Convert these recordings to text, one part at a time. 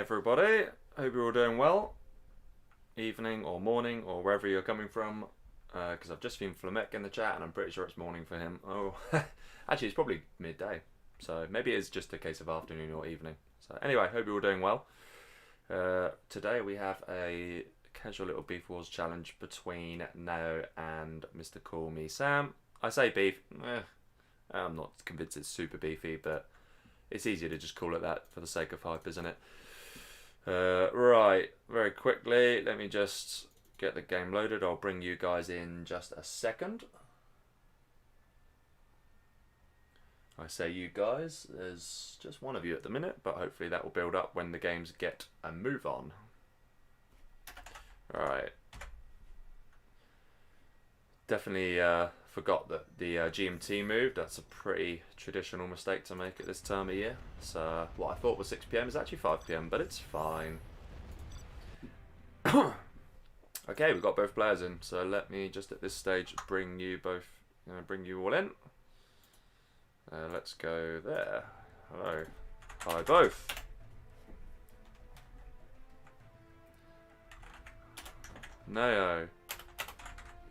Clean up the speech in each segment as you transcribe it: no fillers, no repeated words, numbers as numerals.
everybody. Hope you're all doing well. Evening or morning or wherever you're coming from. Because I've just seen Flamek in the chat and I'm pretty sure it's morning for him. Oh, actually it's probably midday. So maybe it's just a case of afternoon or evening. So anyway, hope you're all doing well. Today we have a casual little Beef Wars challenge between Na0 and MrCallMeSam. I say beef, I'm not convinced it's super beefy, but it's easier to just call it that for the sake of hype, isn't it? Right, very quickly, let me just get the game loaded. I'll bring you guys in just a second. I say you guys, there's just one of you at the minute, but hopefully that will build up when the games get a move on. Right. Definitely forgot that the GMT moved. That's a pretty traditional mistake to make at this time of year. So what I thought was 6 PM is actually 5 PM, but it's fine. Okay, we've got both players in, so let me just at this stage bring you both, bring you all in. Let's go there. Hello. Hi both. Na0,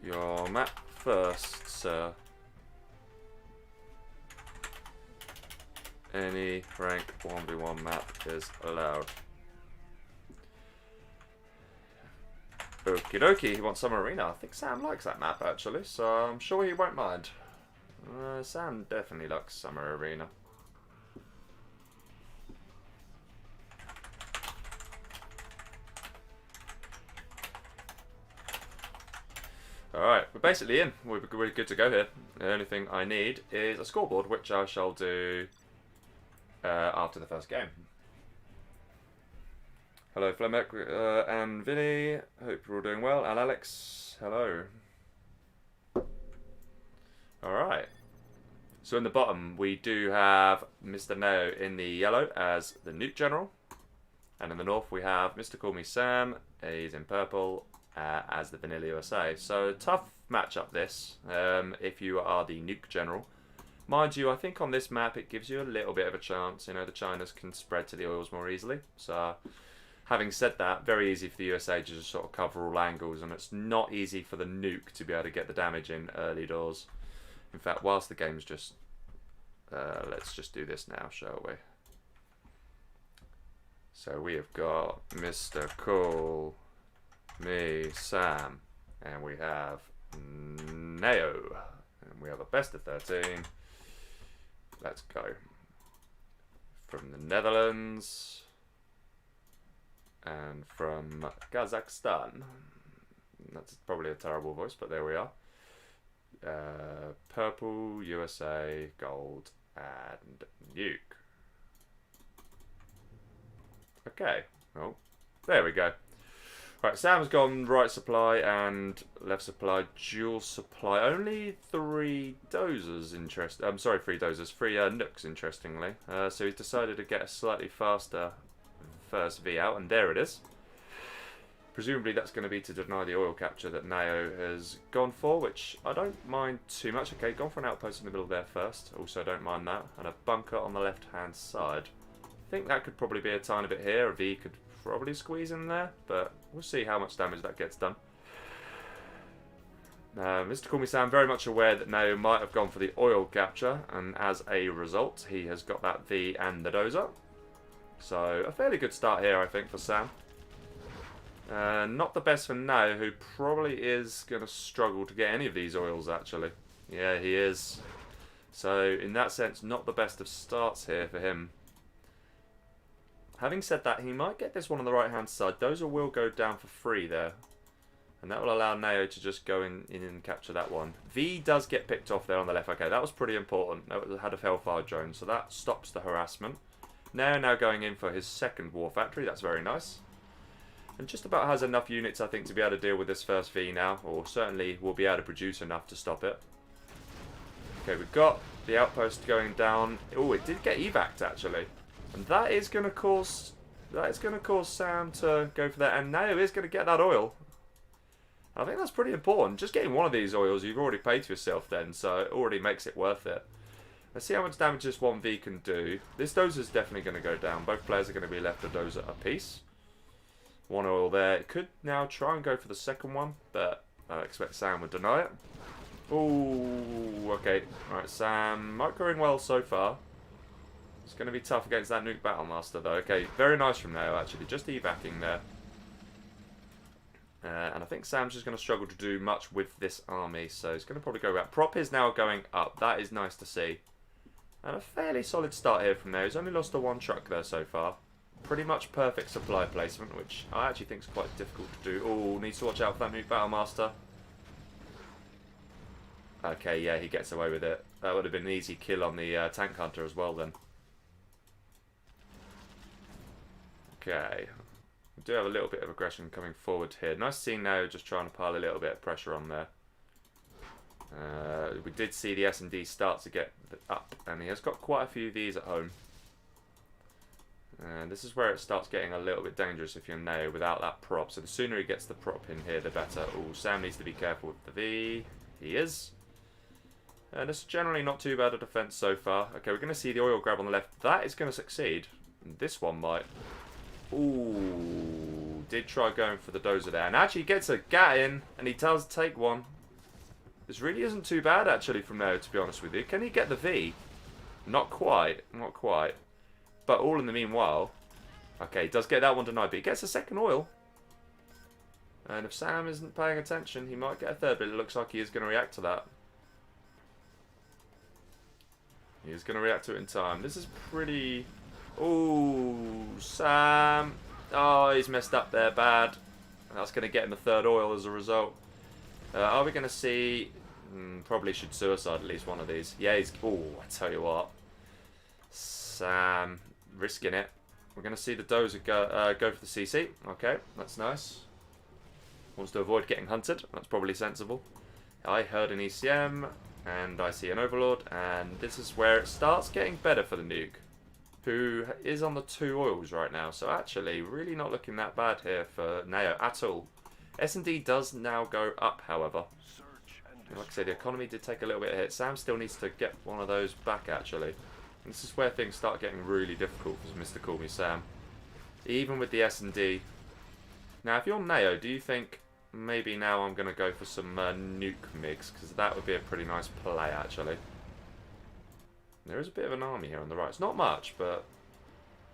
your map first, sir. Any rank 1v1 map is allowed. Okie dokie, he wants Summer Arena. I think Sam likes that map actually, so I'm sure he won't mind. Sam definitely likes Summer Arena. Alright, we're basically in. We're good to go here. The only thing I need is a scoreboard, which I shall do after the first game. Hello Flemek and Vinny, hope you're all doing well, and Alex, hello. Alright, so in the bottom we do have Mr. Na0 in the yellow as the Nuke General, and in the north we have MrCallMeSam, he's in purple, as the Vanilla USA. So tough matchup this, if you are the Nuke General. Mind you, I think on this map it gives you a little bit of a chance, the Chinas can spread to the oils more easily, so having said that, very easy for the USA to just sort of cover all angles, and it's not easy for the Nuke to be able to get the damage in early doors. In fact, whilst the game's just... let's just do this now, shall we? So we have got MrCallMeSam, and we have Na0, and we have a best of 13. Let's go. From the Netherlands, and from Kazakhstan. That's probably a terrible voice, but there we are. Purple, USA, gold, and Nuke. Okay, oh, there we go. Right, Sam's gone right supply and left supply, dual supply. Only 3 dozers, three dozers, 3 nooks, interestingly. So he's decided to get a slightly faster first V out, and there it is. Presumably that's going to be to deny the oil capture that Na0 has gone for, which I don't mind too much. Okay, gone for an outpost in the middle there first. Also don't mind that. And a bunker on the left-hand side. I think that could probably be a tiny bit here. A V could probably squeeze in there, but we'll see how much damage that gets done. MrCallMeSam very much aware that Na0 might have gone for the oil capture, and as a result, he has got that V and the dozer. So a fairly good start here, I think, for Sam. Not the best for Na0, who probably is going to struggle to get any of these oils, actually. Yeah, he is. So, in that sense, not the best of starts here for him. Having said that, he might get this one on the right-hand side. Dozer will go down for free there. And that will allow Na0 to just go in and capture that one. V does get picked off there on the left. Okay, that was pretty important. That had a Hellfire drone, so that stops the harassment. Na0 now going in for his second War Factory. That's very nice. And just about has enough units, I think, to be able to deal with this first V now. Or certainly will be able to produce enough to stop it. Okay, we've got the outpost going down. Oh, it did get evac'd, actually. And that is going to cause Sam to go for that. And Na0 is going to get that oil. I think that's pretty important. Just getting one of these oils, you've already paid for yourself then. So it already makes it worth it. Let's see how much damage this 1v can do. This dozer's definitely going to go down. Both players are going to be left a dozer apiece. One oil there. It could now try and go for the second one, but I expect Sam would deny it. Ooh, okay. Alright, Sam microing well so far. It's going to be tough against that nuke Battlemaster though. Okay, very nice from there actually. Just evacing there. And I think Sam's just going to struggle to do much with this army, so he's going to probably go back. Prop is now going up. That is nice to see. And a fairly solid start here from there. He's only lost to one truck there so far. Pretty much perfect supply placement, which I actually think is quite difficult to do. Oh, needs to watch out for that nuke Battlemaster. Okay, yeah, he gets away with it. That would have been an easy kill on the tank hunter as well then. Okay. We do have a little bit of aggression coming forward here. Nice seeing now just trying to pile a little bit of pressure on there. We did see the S&D start to get up, and he has got quite a few of these at home. And this is where it starts getting a little bit dangerous if you're Na0 without that prop. So the sooner he gets the prop in here, the better. Oh, Sam needs to be careful with the V. He is. And it's generally not too bad a defense so far. Okay, we're going to see the oil grab on the left. That is going to succeed. And this one might. Ooh, did try going for the dozer there. And actually gets a gat in, and he does take one. This really isn't too bad actually from there, to be honest with you. Can he get the V? Not quite, not quite. But all in the meanwhile, okay, he does get that one denied, but he gets a second oil. And if Sam isn't paying attention, he might get a third, but it looks like he is going to react to that. He is going to react to it in time. This is pretty... Ooh, Sam. Oh, he's messed up there bad. That's going to get him a third oil as a result. Are we going to see... probably should suicide at least one of these. Yeah, he's... Oh, I tell you what. Sam risking it. We're going to see the dozer go for the CC. Okay, that's nice. Wants to avoid getting hunted. That's probably sensible. I heard an ECM, and I see an Overlord, and this is where it starts getting better for the nuke, who is on the 2 oils right now. So actually, really not looking that bad here for Na0 at all. S&D does now go up, however. Like I said, the economy did take a little bit of hit. Sam still needs to get one of those back, actually. And this is where things start getting really difficult for MrCallMeSam. Even with the S&D. Now, if you're Na0, do you think maybe now I'm going to go for some nuke MiGs? Because that would be a pretty nice play, actually. There is a bit of an army here on the right. It's not much, but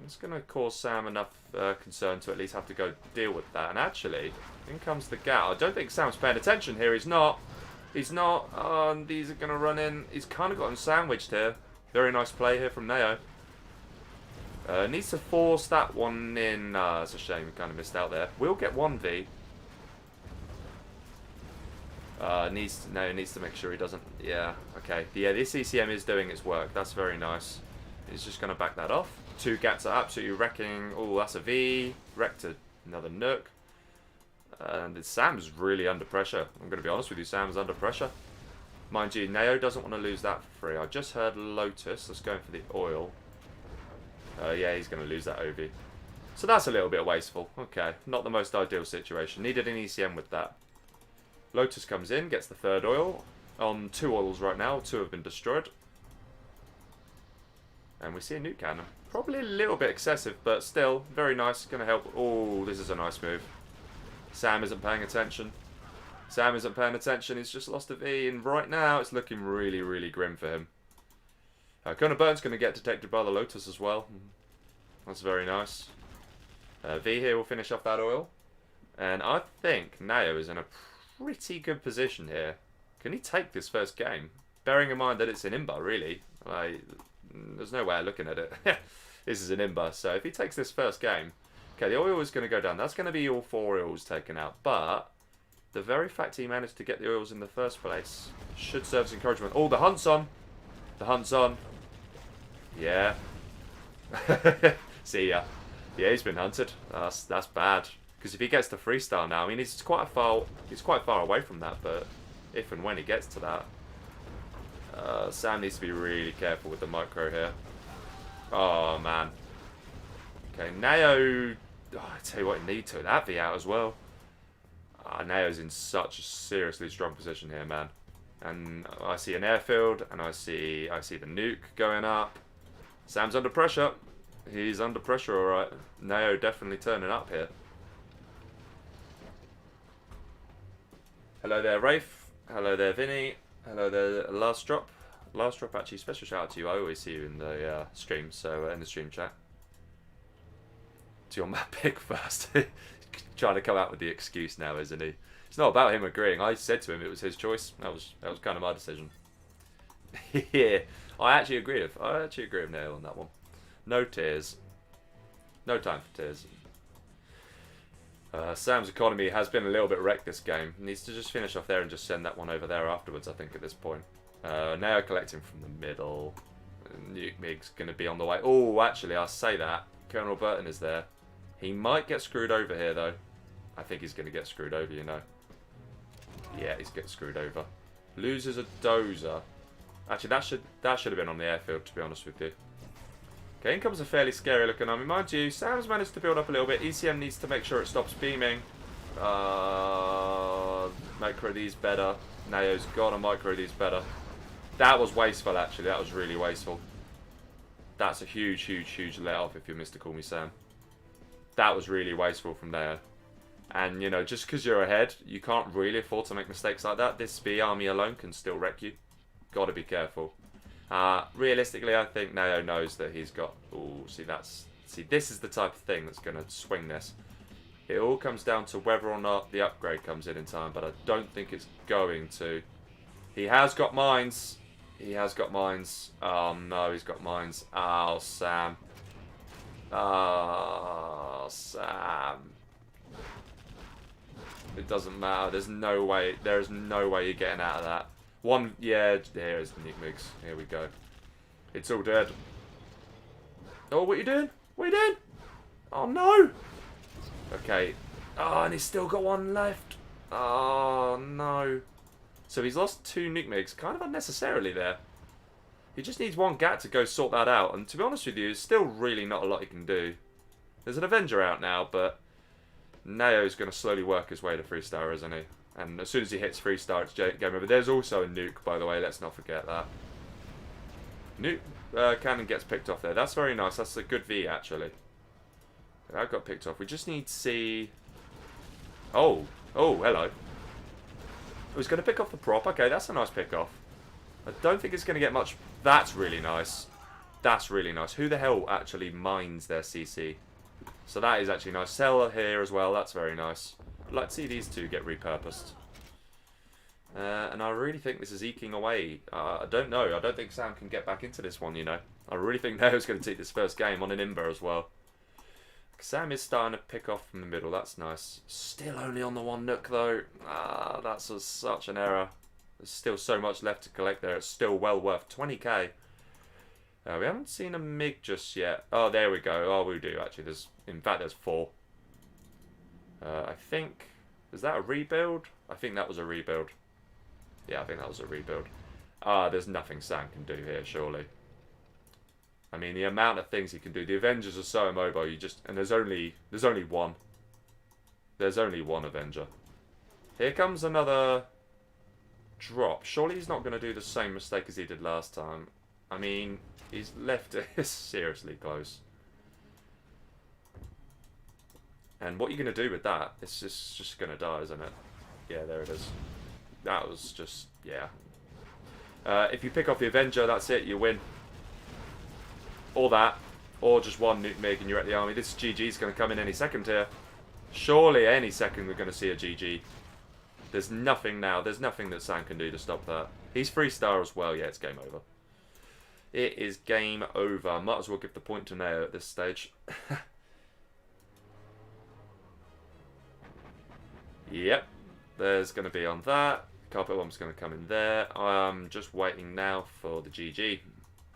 it's going to cause Sam enough concern to at least have to go deal with that. And actually, in comes the gat. I don't think Sam's paying attention here. He's not. He's not. Oh, and these are going to run in. He's kind of got him sandwiched here. Very nice play here from Na0. Needs to force that one in. That's a shame. We kind of missed out there. We'll get 1v. Needs to make sure he doesn't. Yeah, okay. Yeah, this ECM is doing its work. That's very nice. He's just going to back that off. 2 gats are absolutely wrecking. Oh, that's a V. Wrecked another nuke. And Sam's really under pressure. I'm going to be honest with you, Sam's under pressure. Mind you, Na0 doesn't want to lose that for free. I just heard Lotus. Let's go for the oil. Yeah, he's going to lose that OV. So that's a little bit wasteful. Okay, not the most ideal situation. Needed an ECM with that. Lotus comes in, gets the 3rd oil. On 2 oils right now. 2 have been destroyed. And we see a nuke cannon. Probably a little bit excessive, but still very nice. Going to help. Oh, this is a nice move. Sam isn't paying attention. Sam isn't paying attention. He's just lost a V, and right now it's looking really, really grim for him. Kona Burn's going to get detected by the Lotus as well. That's very nice. V here will finish off that oil. And I think Na0 is in a pretty good position here. Can he take this first game? Bearing in mind that it's an Imba, really. There's no way of looking at it. This is an Imba, so if he takes this first game... Okay, the oil is going to go down. That's going to be all 4 oils taken out. But the very fact he managed to get the oils in the first place should serve as encouragement. Oh, the hunt's on. The hunt's on. Yeah. See ya. Yeah, he's been hunted. That's bad. Because if he gets the freestyle now, I mean, he's quite far away from that. But if and when he gets to that, Sam needs to be really careful with the micro here. Oh man. Okay, Na0. Oh, I tell you what, he needs to that V out as well. Na0's in such a seriously strong position here, man. And I see an airfield, and I see the nuke going up. Sam's under pressure. He's under pressure, alright. Na0 definitely turning up here. Hello there, Rafe. Hello there, Vinny. Hello there, Last Drop. Last Drop, actually, special shout out to you. I always see you in the stream, so in the stream chat. It's your map pick first. Trying to come out with the excuse now, isn't he? It's not about him agreeing. I said to him it was his choice. That was kind of my decision. Yeah, I actually agree with Na0 on that one. No tears. No time for tears. Sam's economy has been a little bit wrecked this game. Needs to just finish off there and just send that one over there afterwards, I think, at this point. Now collecting from the middle. Nuke Mig's going to be on the way. Oh, actually, I'll say that. Colonel Burton is there. He might get screwed over here, though. I think he's going to get screwed over, you know. Yeah, he's getting screwed over. Loses a dozer. Actually, that should have been on the airfield, to be honest with you. Okay, in comes a fairly scary looking army. Mind you, Sam's managed to build up a little bit. ECM needs to make sure it stops beaming. Micro these better. Na0's got to micro these better. That was wasteful, actually. That was really wasteful. That's a huge, huge, huge let off if you're MrCallMeSam. That was really wasteful from Na0. And, you know, just because you're ahead, you can't really afford to make mistakes like that. This B army alone can still wreck you. Got to be careful. Realistically, I think Na0 knows that he's got... Ooh, see, this is the type of thing that's going to swing this. It all comes down to whether or not the upgrade comes in time, but I don't think it's going to. He has got mines. He has got mines. Oh, no, he's got mines. Oh, Sam. Oh, Sam. It doesn't matter. There's no way. There's no way you're getting out of that. Yeah, here's the nuke mix. Here we go. It's all dead. Oh, what are you doing? What are you doing? Oh, no. Okay. Oh, and he's still got one left. Oh, no. So he's lost 2 nuke migs, kind of unnecessarily there. He just needs one GAT to go sort that out. And to be honest with you, there's still really not a lot he can do. There's an Avenger out now, but Na0's going to slowly work his way to 3-star, isn't he? And as soon as he hits 3-star, it's game over. There's also a nuke, by the way. Let's not forget that. Nuke cannon gets picked off there. That's very nice. That's a good V, actually. That got picked off. We just need to see... Oh. Oh, hello. I was going to pick off the prop. Okay, that's a nice pick off. I don't think it's going to get much... That's really nice. That's really nice. Who the hell actually mines their CC? So that is actually nice. Cell here as well. That's very nice. I'd like to see these two get repurposed. And I really think this is eking away. I don't know. I don't think Sam can get back into this one, you know. I really think Na0's going to take this first game on an Imber as well. Sam is starting to pick off from the middle. That's nice. Still only on the 1 nook, though. That's such an error. There's still so much left to collect there. It's still well worth 20k. We haven't seen a MiG just yet. Oh, there we go. Oh, we do, actually. In fact, there's 4. I think... Is that a rebuild? I think that was a rebuild. Yeah, I think that was a rebuild. There's nothing Sam can do here, surely. I mean, the amount of things he can do. The Avengers are so immobile. And there's only one. There's only one Avenger. Here comes another drop. Surely he's not going to do the same mistake as he did last time. I mean, he's left it seriously close. And what are you going to do with that? It's just going to die, isn't it? Yeah, there it is. That was just, yeah. If you pick off the Avenger, that's it. You win. Or that. Or just one nuke MiG and you're at the army. This GG's going to come in any second here. Surely any second we're going to see a GG. There's nothing now. There's nothing that Sam can do to stop that. He's 3-star as well. Yeah, it's game over. It is game over. Might as well give the point to Na0 at this stage. Yep. There's going to be on that. Carpet bomb's going to come in there. I'm just waiting now for the GG.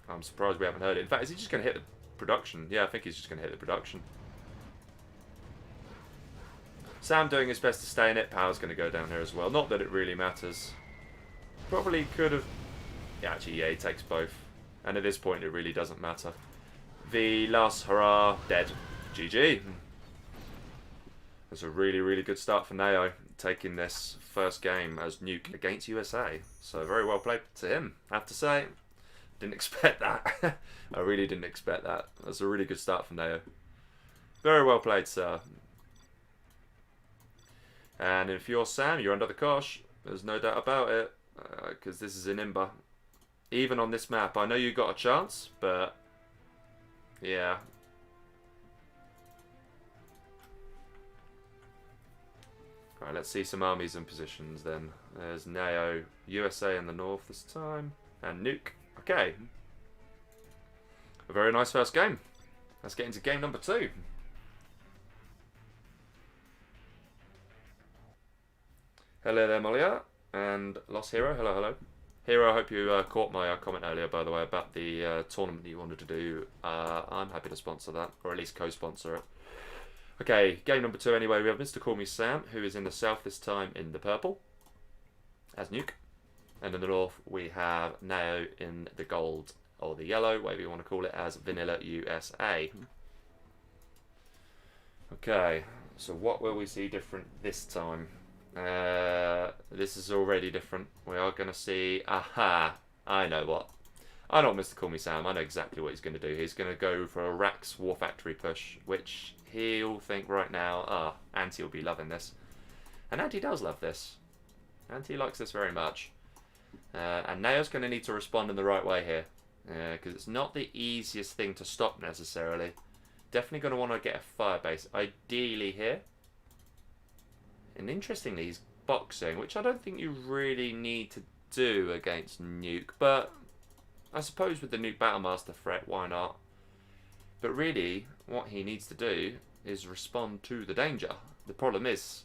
I'm surprised we haven't heard it. In fact, is he just going to hit the production? Yeah, I think he's just going to hit the production. Sam doing his best to stay in it. Power's going to go down here as well. Not that it really matters. Probably could have... Yeah, actually, yeah, he takes both. And at this point, it really doesn't matter. The last hurrah, dead. GG. was a really, really good start for Na0, taking this first game as Nuke against USA. So very well played to him, I have to say. Didn't expect that. I really didn't expect that. That's a really good start for Na0. Very well played, sir. And if you're Sam, you're under the cosh. There's no doubt about it. Because this is an Imba. Even on this map, I know you got a chance, but... yeah. Right, let's see some armies and positions then. There's Na0, USA in the north this time, and Nuke. Okay. A very nice first game. Let's get into game number 2. Hello there, Molia, and Lost Hero. Hello, hello. Hero, I hope you caught my comment earlier, by the way, about the tournament that you wanted to do. I'm happy to sponsor that, or at least co-sponsor it. Okay, game number 2 anyway. We have MrCallMeSam, who is in the south this time in the purple, as Nuke. And in the north, we have Na0 in the gold, or the yellow, whatever you want to call it, as Vanilla USA. Okay, so what will we see different this time? This is already different. We are going to see... aha! I know what. I know what MrCallMeSam. I know exactly what he's going to do. He's going to go for a Rax War Factory push, which he'll think right now, Anti will be loving this. And Anti does love this. Anti likes this very much. And Na0's going to need to respond in the right way here. Because it's not the easiest thing to stop necessarily. Definitely going to want to get a firebase. Ideally here. And interestingly, he's boxing, which I don't think you really need to do against Nuke. But I suppose with the Nuke Battlemaster threat, why not? But really, what he needs to do is respond to the danger. The problem is,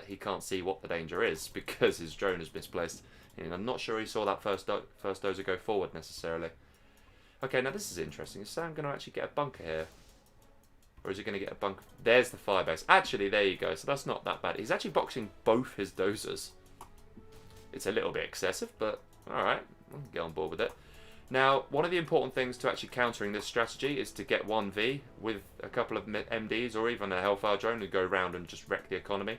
he can't see what the danger is because his drone is misplaced. And I'm not sure he saw that first dozer go forward necessarily. Okay, now this is interesting. Is Sam going to actually get a bunker here? Or is he going to get a bunker? There's the firebase. Actually, there you go. So that's not that bad. He's actually boxing both his dozers. It's a little bit excessive, but alright. I'll get on board with it. Now, one of the important things to actually countering this strategy is to get 1v with a couple of MDs or even a Hellfire drone and go around and just wreck the economy.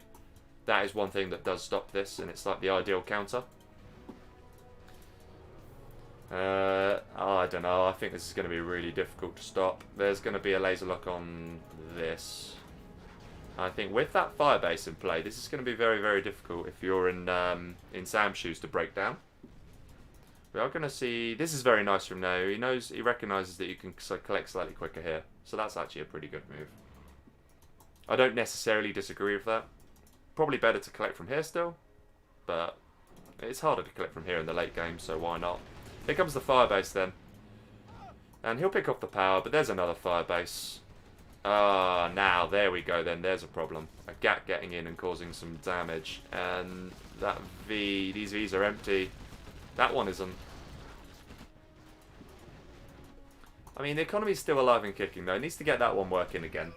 That is one thing that does stop this, and it's like the ideal counter. I don't know. I think this is going to be really difficult to stop. There's going to be a laser lock on this. I think with that firebase in play, this is going to be very, very difficult if you're in Sam's shoes to break down. We are going to see... this is very nice from Na0. He recognises that you can collect slightly quicker here. So that's actually a pretty good move. I don't necessarily disagree with that. Probably better to collect from here still. But it's harder to collect from here in the late game, so why not? Here comes the firebase then. And he'll pick off the power, but there's another firebase. Now, there we go then. There's a problem. A GAT getting in and causing some damage. And that V, these Vs are empty. That one isn't. I mean, the economy's still alive and kicking though. It needs to get that one working again.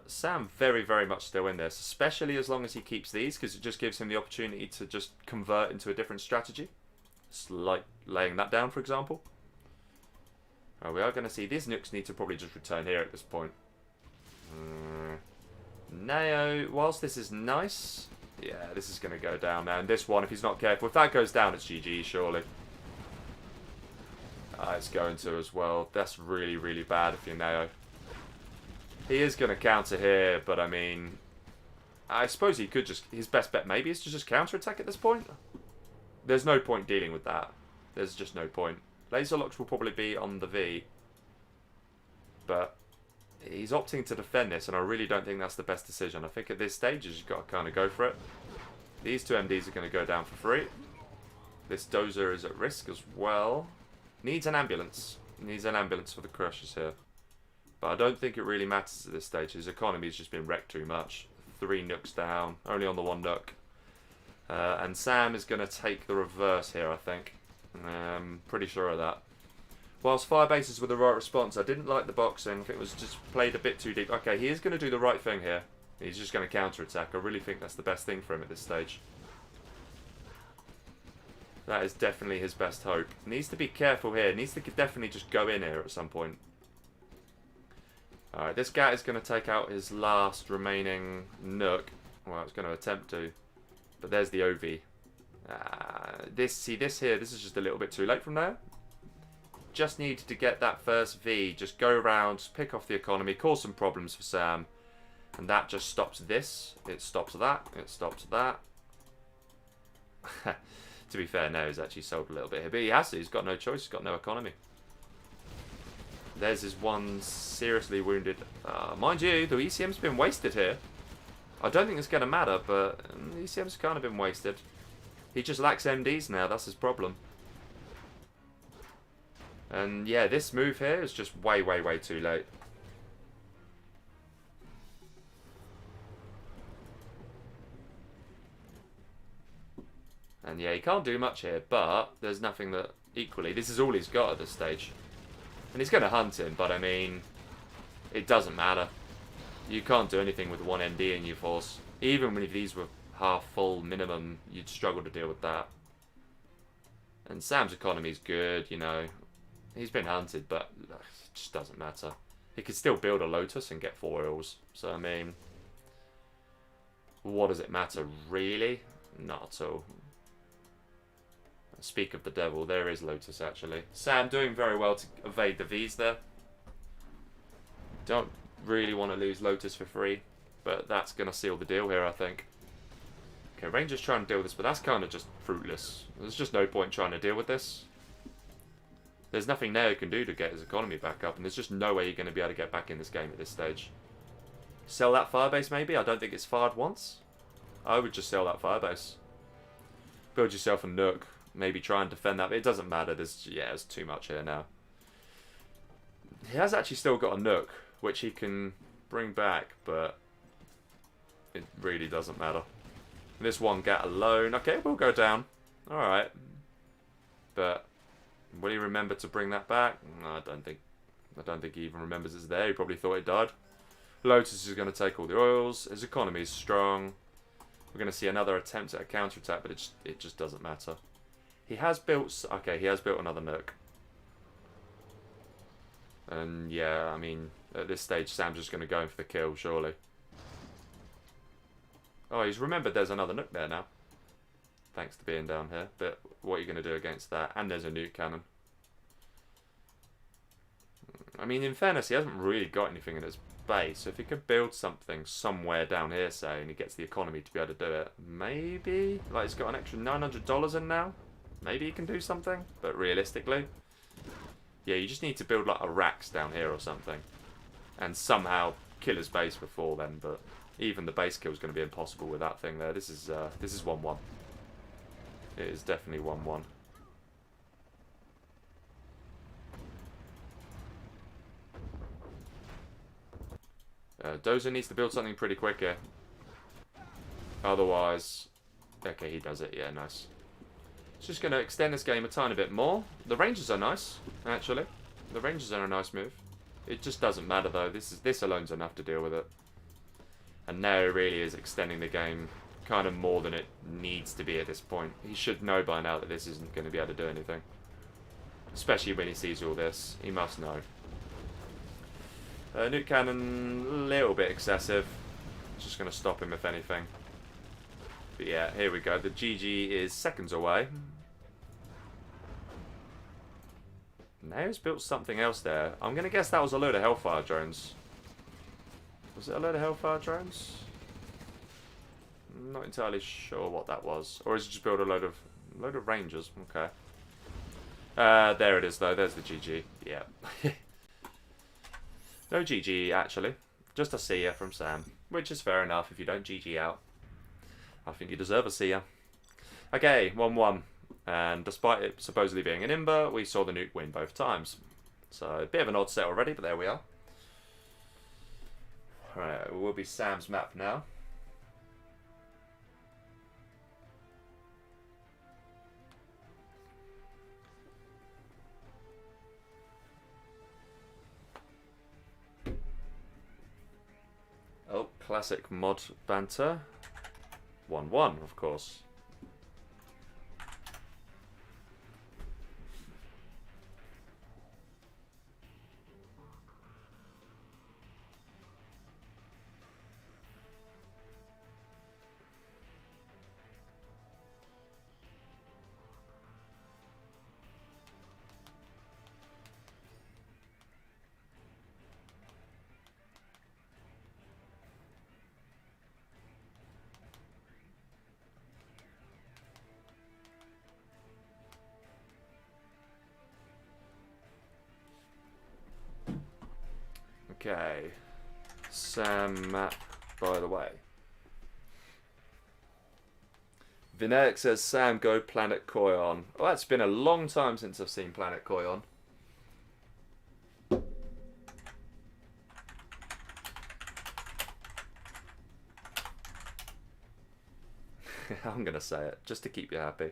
Sam very, very much still in this, especially as long as he keeps these, because it just gives him the opportunity to just convert into a different strategy. It's like laying that down, for example. Oh, we are going to see these nukes need to probably just return here at this point. Na0, whilst this is nice, yeah, this is going to go down now. And this one, if he's not careful, if that goes down, it's GG, surely. It's going to as well. That's really, really bad if you're Na0. He is going to counter here, but I mean, I suppose he could just, his best bet maybe is to just counter-attack at this point. There's no point dealing with that. There's just no point. Laser locks will probably be on the V. But he's opting to defend this, and I really don't think that's the best decision. I think at this stage, you've got to kind of go for it. These two MDs are going to go down for free. This dozer is at risk as well. Needs an ambulance. Needs an ambulance for the crushers here. But I don't think it really matters at this stage. His economy's just been wrecked too much. 3 nukes down. Only on the 1 nuke. And Sam is going to take the reverse here, I think. Pretty sure of that. Whilst firebases were the right response, I didn't like the boxing. I think it was just played a bit too deep. Okay, he is going to do the right thing here. He's just going to counter-attack. I really think that's the best thing for him at this stage. That is definitely his best hope. Needs to be careful here. Needs to definitely just go in here at some point. Alright, this Gat is going to take out his last remaining Nook. Well, it's going to attempt to. But there's the OV. This here, this is just a little bit too late from there. Just needed to get that first V. Just go around, pick off the economy, cause some problems for Sam. And that just stops this. It stops that. It stops that. To be fair, now he's actually sold a little bit here. But he has to. He's got no choice. He's got no economy. There's his one seriously wounded. Mind you, the ECM's been wasted here. I don't think it's going to matter, but the ECM's kind of been wasted. He just lacks MDs now. That's his problem. And yeah, this move here is just way, way, way too late. And yeah, he can't do much here, but there's nothing that equally... This is all he's got at this stage. And he's going to hunt him, but I mean, it doesn't matter. You can't do anything with one MD in your force. Even if these were half full minimum, you'd struggle to deal with that. And Sam's economy's good, you know. He's been hunted, but it just doesn't matter. He could still build a Lotus and get 4 ills. So, I mean, what does it matter, really? Not at all. Speak of the devil, there is Lotus, actually. Sam doing very well to evade the Vs there. Don't really want to lose Lotus for free, but that's going to seal the deal here, I think. Okay, Ranger's trying to deal with this, but that's kind of just fruitless. There's just no point trying to deal with this. There's nothing Neo can do to get his economy back up, and there's just no way you're going to be able to get back in this game at this stage. Sell that firebase, maybe? I don't think it's fired once. I would just sell that firebase. Build yourself a Nook. Maybe try and defend that, but it doesn't matter. There's too much here now. He has actually still got a Nook, which he can bring back, but it really doesn't matter. This one Gat alone, okay, we'll go down. Alright. But will he remember to bring that back? No, I don't think he even remembers it's there. He probably thought it died. Lotus is going to take all the oils. His economy is strong. We're going to see another attempt at a counterattack, but it just doesn't matter. He has built... Okay, he has built another Nook. And yeah, I mean, at this stage, Sam's just going to go in for the kill, surely. Oh, he's remembered there's another Nook there now. Thanks to being down here. But what are you going to do against that? And there's a nuke cannon. I mean, in fairness, he hasn't really got anything in his base. So if he could build something somewhere down here, say, and he gets the economy to be able to do it, maybe? Like, he's got an extra $900 in now? Maybe he can do something, but realistically, yeah, you just need to build like a Rax down here or something, and somehow kill his base before then. But even the base kill is going to be impossible with that thing there. This is 1-1. It is definitely 1-1. Dozer needs to build something pretty quick here. Otherwise, okay, he does it. Yeah, nice. It's just going to extend this game a tiny bit more. The Rangers are nice, actually. The Rangers are a nice move. It just doesn't matter, though. This alone's enough to deal with it. And now really is extending the game kind of more than it needs to be at this point. He should know by now that this isn't going to be able to do anything. Especially when he sees all this. He must know. Nuke cannon, a little bit excessive. Just going to stop him if anything. But yeah, here we go. The GG is seconds away. Nao's built something else there. I'm going to guess that was a load of Hellfire drones. Was it a load of Hellfire drones? I'm not entirely sure what that was. Or is it just build a load of Rangers? Okay. There it is though. There's the GG. Yeah. No GG actually. Just a see ya from Sam. Which is fair enough if you don't GG out. I think you deserve a see ya. Okay, 1-1. And despite it supposedly being an Imber, we saw the nuke win both times. So, a bit of an odd set already, but there we are. Alright, it will be Sam's map now. Oh, classic mod banter. 1-1, of course. Okay. Sam map, by the way. Vinetic says, Sam, go Planet Koyon. Well, it's been a long time since I've seen Planet Koyon. I'm going to say it, just to keep you happy.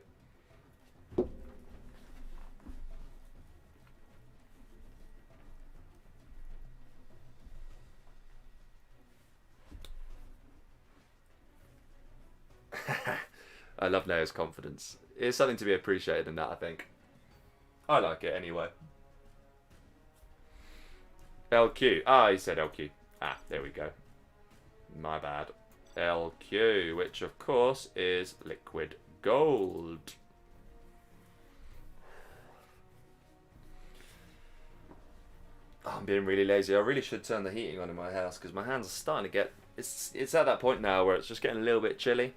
I love Na0's confidence. It's something to be appreciated in that, I think. I like it anyway. LQ. Ah, he said LQ. Ah, there we go. My bad. LQ, which of course is liquid gold. Oh, I'm being really lazy. I really should turn the heating on in my house because my hands are starting to get... It's at that point now where it's just getting a little bit chilly.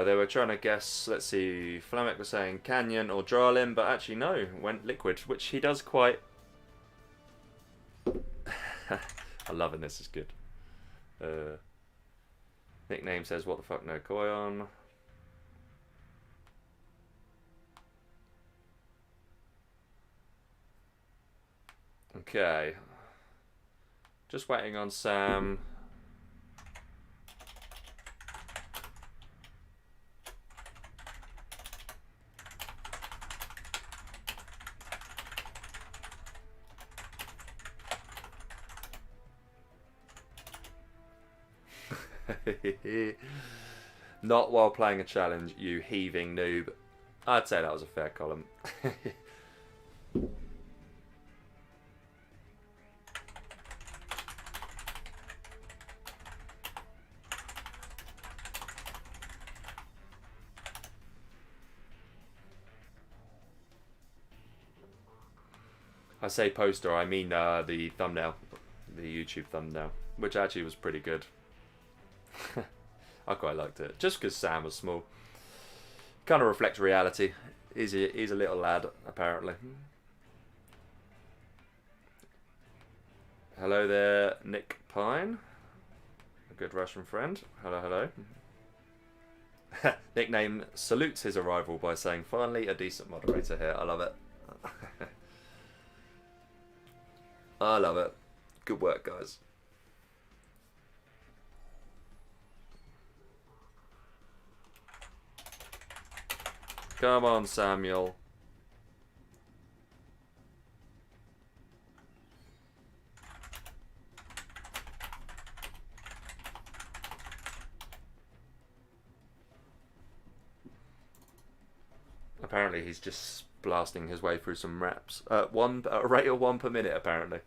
They were trying to guess, let's see, Flamek was saying Canyon or Dralin, but actually no, went liquid, which he does quite... I'm loving this, is good. Nickname says, what the fuck, no Koyon. Okay. Just waiting on Sam. Not while playing a challenge, you heaving noob. I'd say that was a fair column. I say poster, I mean the thumbnail. The YouTube thumbnail. Which actually was pretty good. I quite liked it. Just because Sam was small. Kind of reflects reality. He's a little lad, apparently. Hello there, Nick Pine. A good Russian friend. Hello, hello. Nickname salutes his arrival by saying, finally a decent moderator here. I love it. I love it. Good work, guys. Come on, Samuel. Apparently he's just blasting his way through some raps. A rate of 1 per minute, apparently.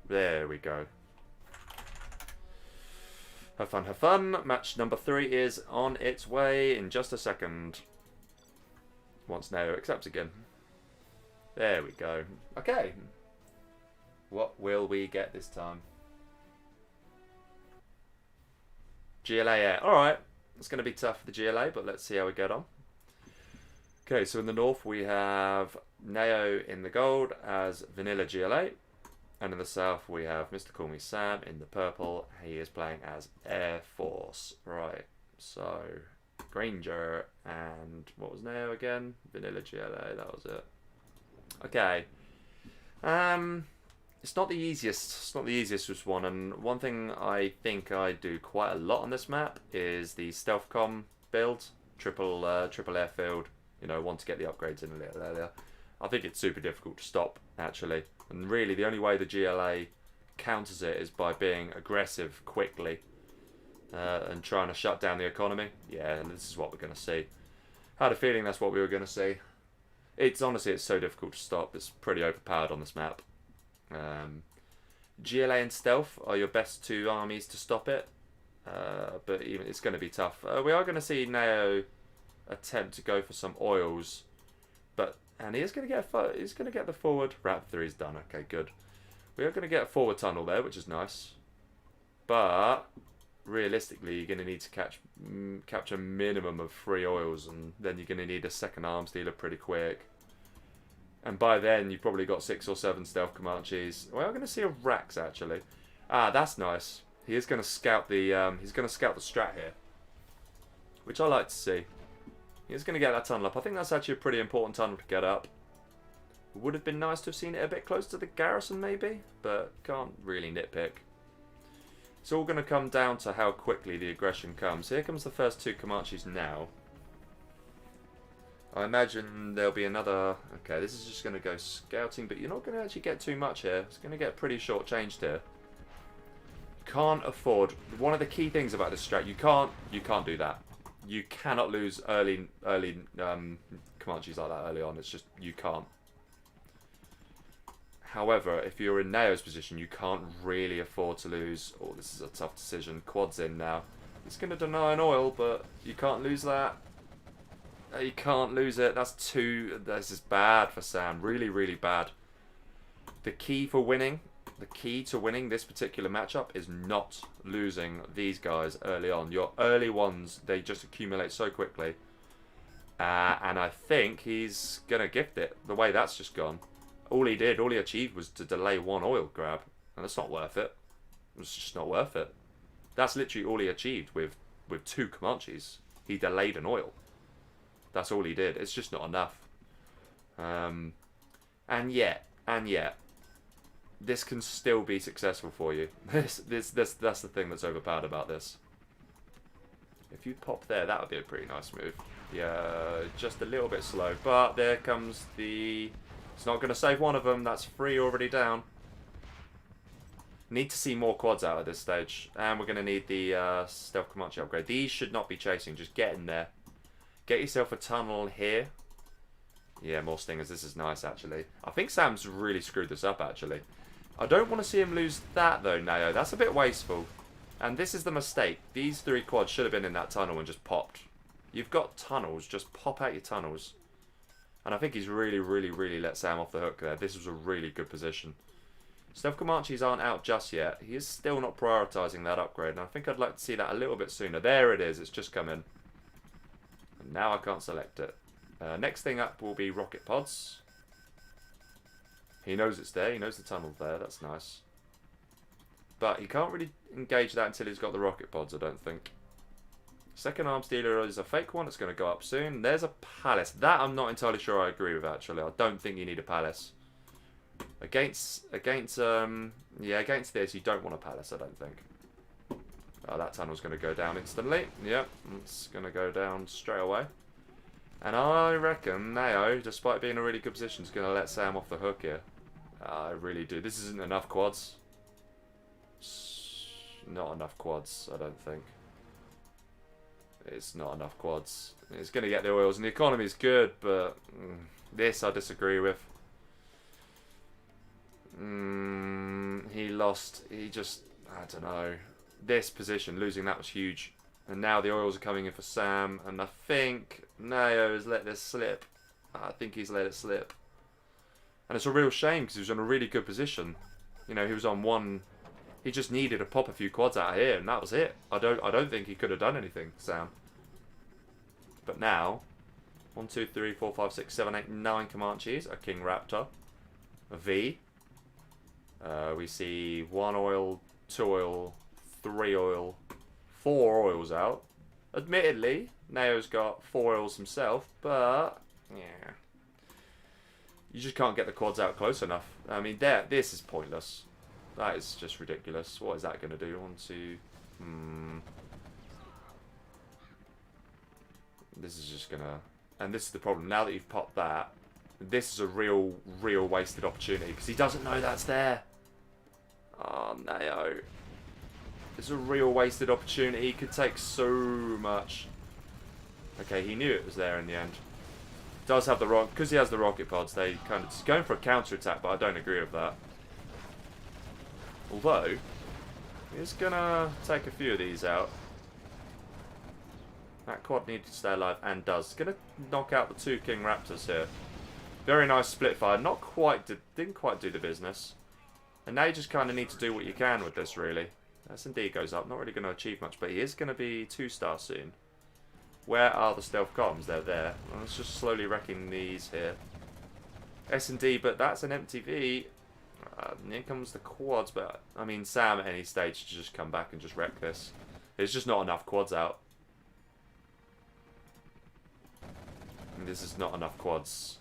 There we go. Have fun, have fun. Match number 3 is on its way in just a second. Once Na0 accepts again. There we go. Okay. What will we get this time? GLA Air. Alright. It's going to be tough for the GLA, but let's see how we get on. Okay, so in the north we have Na0 in the gold as Vanilla GLA. And in the south we have MrCallMeSam in the purple. He is playing as Air Force. Right, so Granger and what was Na0 again? Vanilla GLA, that was it. Okay. It's not the easiest. It's not the easiest one. And one thing I think I do quite a lot on this map is the stealth com build, triple airfield. You know, want to get the upgrades in a little earlier. I think it's super difficult to stop actually. And really, the only way the GLA counters it is by being aggressive quickly and trying to shut down the economy. Yeah, and this is what we're going to see. I had a feeling that's what we were going to see. It's honestly, it's so difficult to stop. It's pretty overpowered on this map. GLA and stealth are your best two armies to stop it, but even it's going to be tough. We are going to see Na0 attempt to go for some oils, and he's going to get the forward. Rap 3 is done. Okay, good. We are going to get a forward tunnel there, which is nice, but realistically, you're going to need to capture a minimum of 3 oils, and then you're going to need a second arms dealer pretty quick. And by then, you've probably got 6 or 7 stealth Comanches. We are going to see a Rax actually. Ah, that's nice. He is going to scout the strat here, which I like to see. He's going to get that tunnel up. I think that's actually a pretty important tunnel to get up. Would have been nice to have seen it a bit closer to the garrison maybe, but can't really nitpick. It's all going to come down to how quickly the aggression comes. Here comes the first 2 Comanches now. I imagine there'll be another... Okay, this is just going to go scouting, but you're not going to actually get too much here. It's going to get pretty short-changed here. You can't afford... One of the key things about this strat, you can't do that. You cannot lose early Comanches like that early on. It's just, you can't. However, if you're in Na0's position, you can't really afford to lose. Oh, this is a tough decision. Quad's in now. He's going to deny an oil, but you can't lose that. You can't lose it. That's 2. This is bad for Sam. Really, really bad. The key to winning this particular matchup is not losing these guys early on. Your early ones, they just accumulate so quickly. And I think he's going to gift it the way that's just gone. All he achieved was to delay 1 oil grab. And that's not worth it. It's just not worth it. That's literally all he achieved with 2 Comanches. He delayed an oil. That's all he did. It's just not enough. And yet, this can still be successful for you. That's the thing that's overpowered about this. If you pop there, that would be a pretty nice move. Yeah, just a little bit slow. But there comes the... It's not going to save one of them. That's 3 already down. Need to see more quads out at this stage. And we're going to need the stealth Comanche upgrade. These should not be chasing. Just get in there. Get yourself a tunnel here. Yeah, more stingers. This is nice, actually. I think Sam's really screwed this up, actually. I don't want to see him lose that, though, Na0. That's a bit wasteful. And this is the mistake. These 3 quads should have been in that tunnel and just popped. You've got tunnels. Just pop out your tunnels. And I think he's really, really, really let Sam off the hook there. This was a really good position. Stealth Comanches aren't out just yet. He is still not prioritising that upgrade. And I think I'd like to see that a little bit sooner. There it is. It's just come in. And now I can't select it. Next thing up will be rocket pods. He knows it's there. He knows the tunnel's there. That's nice. But he can't really engage that until he's got the rocket pods, I don't think. Second arms dealer is a fake one. It's going to go up soon. There's a palace. That I'm not entirely sure I agree with, actually. I don't think you need a palace. Against this, you don't want a palace, I don't think. Oh, that tunnel's going to go down instantly. Yep, it's going to go down straight away. And I reckon Na0, despite being in a really good position, is going to let Sam off the hook here. I really do. This isn't enough quads. Not enough quads, I don't think. It's not enough quads. It's going to get the oils, and the economy is good, but this I disagree with. He lost. He just, I don't know. This position, losing that was huge. And now the oils are coming in for Sam, and I think Na0 has let this slip. I think he's let it slip. And it's a real shame because he was in a really good position. You know, he was on 1. He just needed to pop a few quads out of here, and that was it. I don't think he could have done anything, Sam. But now, 1, 2, 3, 4, 5, 6, 7, 8, 9 Comanches, a King Raptor, a V. We see 1 oil, 2 oil, 3 oil, 4 oils out. Admittedly, Na0's got 4 oils himself, but yeah. You just can't get the quads out close enough. I mean, this is pointless. That is just ridiculous. What is that going to do? 1, 2... This is just going to... And this is the problem. Now that you've popped that, this is a real wasted opportunity. Because he doesn't know that's there. Oh, Na0. It's a real wasted opportunity. He could take so much. Okay, he knew it was there in the end. Does have the rocket, because he has the rocket pods, they kind of, it's going for a counter attack, but I don't agree with that. Although, he's gonna take a few of these out. That quad needed to stay alive and does. It's gonna knock out the 2 King Raptors here. Very nice split fire. Didn't quite do the business. And now you just kind of need to do what you can with this, really. S&D goes up, not really going to achieve much, but he is going to be 2-star soon. Where are the stealth comms? They're there. Well, let's just slowly wrecking these here. S&D, but that's an empty V. Here comes the quads, but I mean, Sam at any stage should just come back and just wreck this. There's just not enough quads out. And this is not enough quads.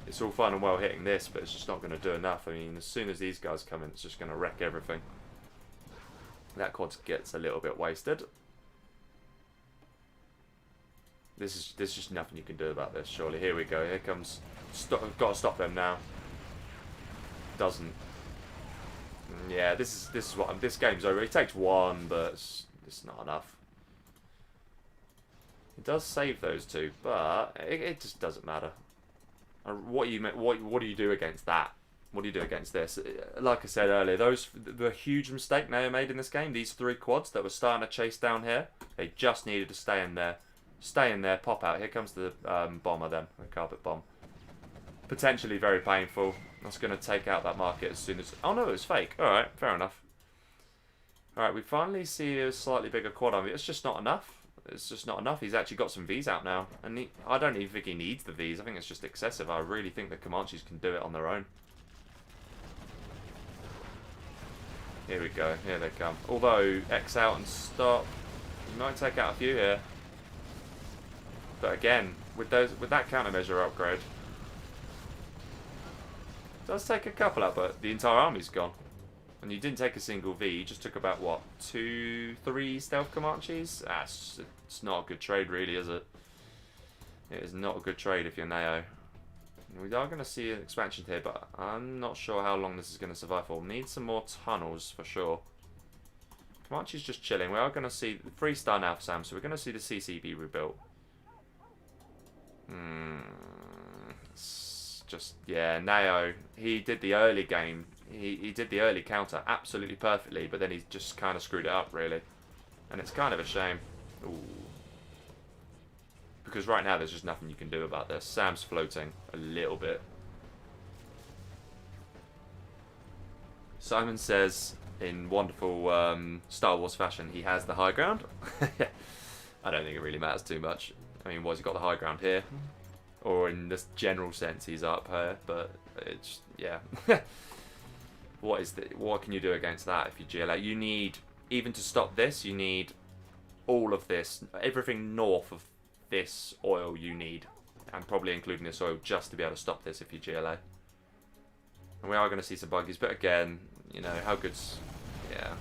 It's all fun and well hitting this, but it's just not going to do enough. I mean, as soon as these guys come in, it's just going to wreck everything. That quad gets a little bit wasted. There's just nothing you can do about this, surely. Here we go. Here comes... Got to stop them now. Doesn't. Yeah, this is what... This game's over. He takes 1, but it's not enough. It does save those 2, but it just doesn't matter. What do you do against that? What do you do against this? Like I said earlier, the huge mistake Na0 made in this game, these 3 quads that were starting to chase down here, they just needed to stay in there. Stay in there, pop out. Here comes the bomber then, the carpet bomb. Potentially very painful. That's going to take out that market as soon as... Oh no, it was fake. Alright, fair enough. Alright, we finally see a slightly bigger quad on me. It's just not enough. It's just not enough. He's actually got some Vs out now. And I don't even think he needs the Vs. I think it's just excessive. I really think the Comanches can do it on their own. Here we go. Here they come. Although, X out and stop. You might take out a few here. But again, with that countermeasure upgrade, it does take a couple out, but the entire army's gone. And you didn't take a single V, you just took about, what, 2, 3 stealth Comanches? It's not a good trade, really, is it? It is not a good trade if you're Na0. We are going to see an expansion here, but I'm not sure how long this is going to survive for. We need some more tunnels, for sure. Comanche's just chilling. We are going to see 3-star now for Sam, so we're going to see the CCB rebuilt. It's just, yeah, Na0, he did the early game. He did the early counter absolutely perfectly, but then he just kind of screwed it up, really. And it's kind of a shame. Ooh. Because right now there's just nothing you can do about this. Sam's floating a little bit. Simon says, in wonderful Star Wars fashion, he has the high ground. I don't think it really matters too much. I mean, what's he got the high ground here? Or in this general sense, he's up here, but it's, yeah. What can you do against that if you GLA? You need, even to stop this, you need all of this, everything north of this oil you need, and probably including this oil just to be able to stop this if you GLA. And we are going to see some buggies, but again, you know, how good's, yeah.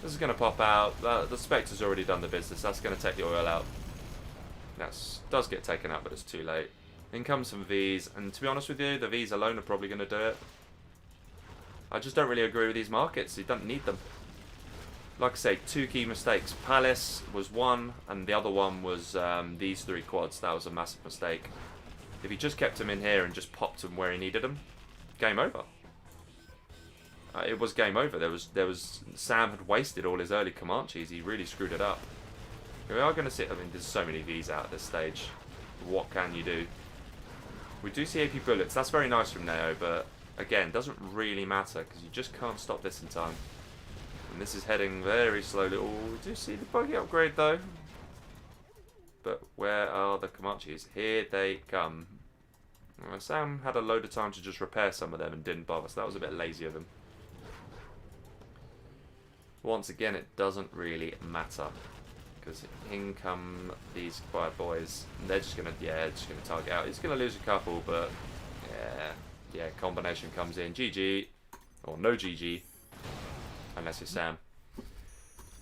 This is going to pop out, the Spectre's already done the business, that's going to take the oil out. That does get taken out, but it's too late. In comes some Vs, and to be honest with you, the Vs alone are probably going to do it. I just don't really agree with these markets. You don't need them. Like I say, 2 key mistakes. Palace was one, and the other one was these 3 quads. That was a massive mistake. If he just kept him in here and just popped him where he needed him, game over. It was game over. There was Sam had wasted all his early Comanches. He really screwed it up. We are going to see. I mean, there's so many Vs out at this stage. What can you do? We do see AP bullets. That's very nice from Na0, but again, doesn't really matter because you just can't stop this in time. And this is heading very slowly. Oh, we do see the buggy upgrade though. But where are the Comanches? Here they come. Well, Sam had a load of time to just repair some of them and didn't bother, so that was a bit lazy of him. Once again, it doesn't really matter. Because in come these quiet boys. They're just gonna, yeah, just gonna target out. He's gonna lose a couple, but Yeah, combination comes in. GG. Or no GG. Unless it's Sam.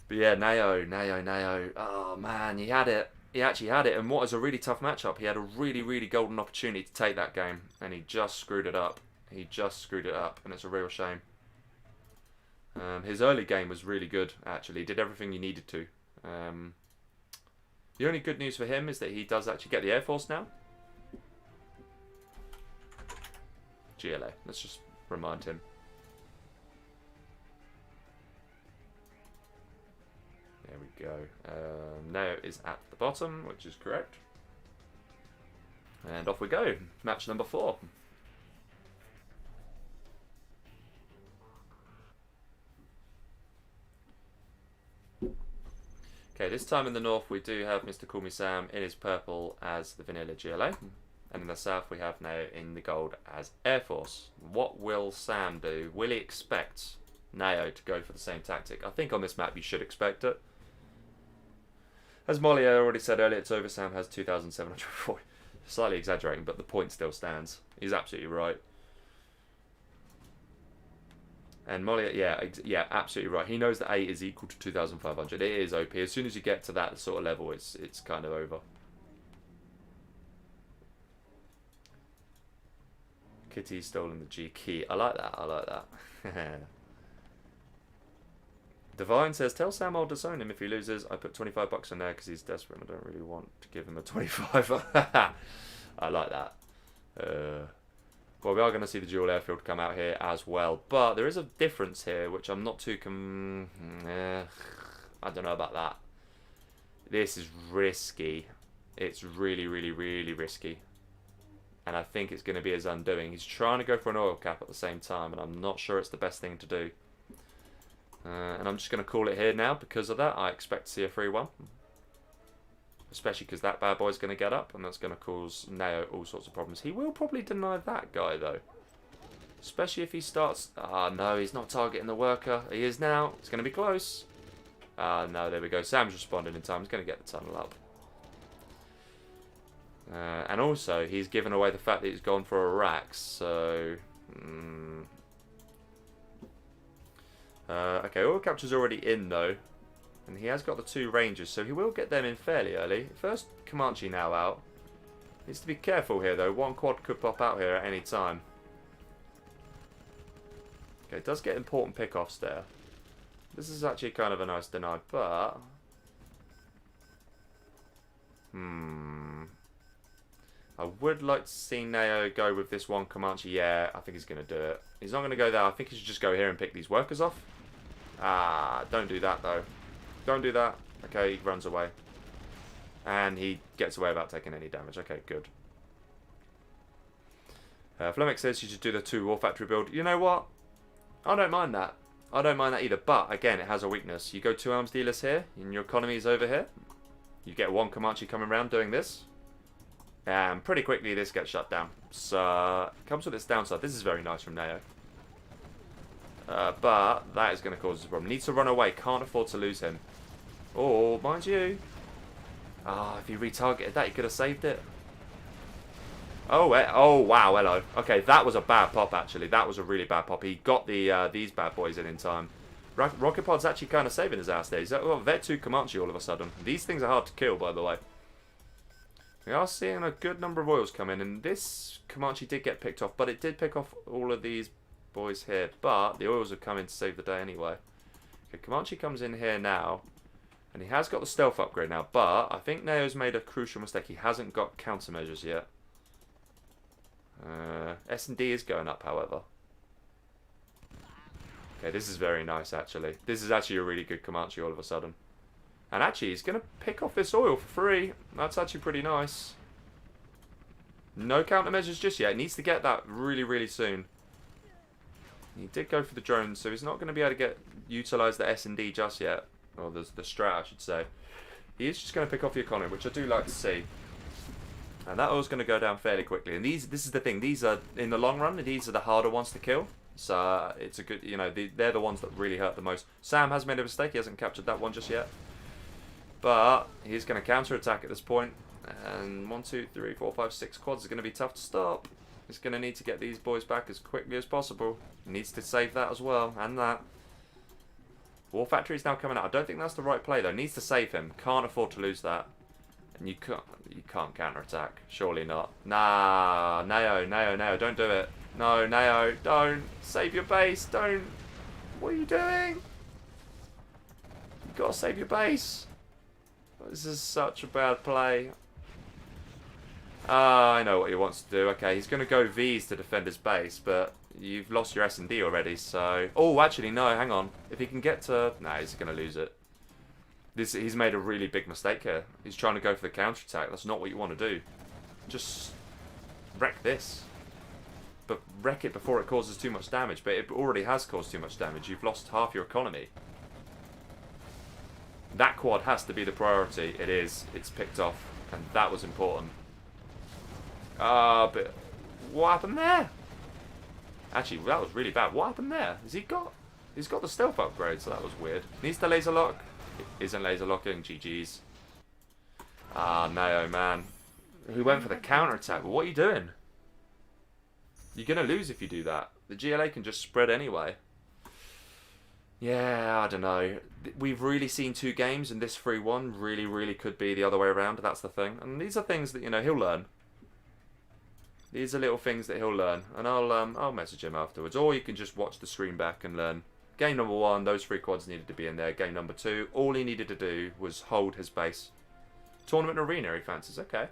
But yeah, Na0. Oh man, he had it. He actually had it. And what is a really tough matchup. He had a really, really golden opportunity to take that game. And he just screwed it up. And it's a real shame. His early game was really good, actually. He did everything he needed to. The only good news for him is that he does actually get the Air Force now. GLA. Let's just remind him. There we go. Na0 is at the bottom, which is correct. And off we go. Match number 4. Okay, this time in the north we do have MrCallMeSam in his purple as the vanilla GLA. And in the south we have Na0 in the gold as Air Force. What will Sam do? Will he expect Na0 to go for the same tactic? I think on this map you should expect it. As Molly already said earlier, it's over. Sam has 2,740. Slightly exaggerating, but the point still stands. He's absolutely right. And Molly, yeah, absolutely right. He knows that 8 is equal to 2,500. It is OP. As soon as you get to that sort of level, it's kind of over. Kitty's stolen the G key. I like that. Divine says, tell Sam I'll disown him if he loses. I put 25 bucks in there because he's desperate and I don't really want to give him a 25. I like that. Well, we are going to see the dual airfield come out here as well. But there is a difference here, which I'm not too... I don't know about that. This is risky. It's really, really, really risky. And I think it's going to be his undoing. He's trying to go for an oil cap at the same time, and I'm not sure it's the best thing to do. And I'm just going to call it here now because of that. I expect to see a 3-1. Especially because that bad boy's going to get up, and that's going to cause Na0 all sorts of problems. He will probably deny that guy, though. Especially if he starts... Ah, no, he's not targeting the worker. He is now. It's going to be close. Ah, no, there we go. Sam's responding in time. He's going to get the tunnel up. And also, he's given away the fact that he's gone for a rack, so... okay, oil capture's already in, though. And he has got the 2 rangers, so he will get them in fairly early. First, Comanche now out. Needs to be careful here, though. 1 quad could pop out here at any time. Okay, it does get important pickoffs there. This is actually kind of a nice deny, but... I would like to see Na0 go with this 1 Comanche. Yeah, I think he's going to do it. He's not going to go there. I think he should just go here and pick these workers off. Ah, don't do that, though. Don't do that. Okay, he runs away. And he gets away without taking any damage. Okay, good. Flemex says you should do the 2 War Factory build. You know what? I don't mind that. I don't mind that either. But, again, it has a weakness. You go 2 arms dealers here, and your economy is over here. You get 1 Comanche coming around doing this. And pretty quickly this gets shut down. So, it comes with its downside. This is very nice from Na0. But that is going to cause us a problem. Needs to run away. Can't afford to lose him. Oh, mind you. Ah, if he retargeted that, he could have saved it. Oh, wow, hello. Okay, that was a bad pop, actually. That was a really bad pop. He got the these bad boys in time. Rocket Pod's actually kind of saving his ass there. He's got Vet 2 Comanche all of a sudden. These things are hard to kill, by the way. We are seeing a good number of oils come in, and this Comanche did get picked off, but it did pick off all of these boys here. But the oils have come in to save the day anyway. Okay, Comanche comes in here now, and he has got the stealth upgrade now, but I think Na0's made a crucial mistake. He hasn't got countermeasures yet. S&D is going up, however. Okay, this is very nice, actually. This is actually a really good Comanche all of a sudden. And actually, he's going to pick off this oil for free. That's actually pretty nice. No countermeasures just yet. He needs to get that really, really soon. He did go for the drones, so he's not going to be able to utilise the S&D just yet. Or the strat, I should say. He is just going to pick off the economy, which I do like to see. And that oil's going to go down fairly quickly. And this is the thing. These are, in the long run, these are the harder ones to kill. So it's a good, they're the ones that really hurt the most. Sam has made a mistake. He hasn't captured that one just yet. But he's going to counter-attack at this point. And 1, 2, 3, 4, 5, 6 quads is going to be tough to stop. He's going to need to get these boys back as quickly as possible. He needs to save that as well, and that. War Factory's now coming out. I don't think that's the right play, though. Needs to save him. Can't afford to lose that. And you can't counter-attack. Surely not. Nah, Na0, don't do it. No, Na0, don't. Save your base, don't. What are you doing? You've got to save your base. This is such a bad play. I know what he wants to do. Okay, he's going to go V's to defend his base, but you've lost your S&D already, so... Oh, actually, no, hang on. If he can get to... Nah, he's going to lose it. He's made a really big mistake here. He's trying to go for the counter-attack. That's not what you want to do. Just wreck this. But wreck it before it causes too much damage. But it already has caused too much damage. You've lost half your economy. That quad has to be the priority. It is. It's picked off. And that was important. But what happened there? Actually, that was really bad. What happened there? He's got the stealth upgrade, so that was weird. Needs to laser lock. It isn't laser locking. GG's. Na0, man. Who went for the counter attack? What are you doing? You're gonna lose if you do that. The GLA can just spread anyway. Yeah, I don't know. We've really seen 2 games, and this 3-1 really could be the other way around. That's the thing. And these are things that, you know, he'll learn. These are little things that he'll learn, and I'll message him afterwards. Or you can just watch the stream back and learn. Game number 1, those 3 quads needed to be in there. Game number 2, all he needed to do was hold his base. Tournament Arena, he fancies. Okay.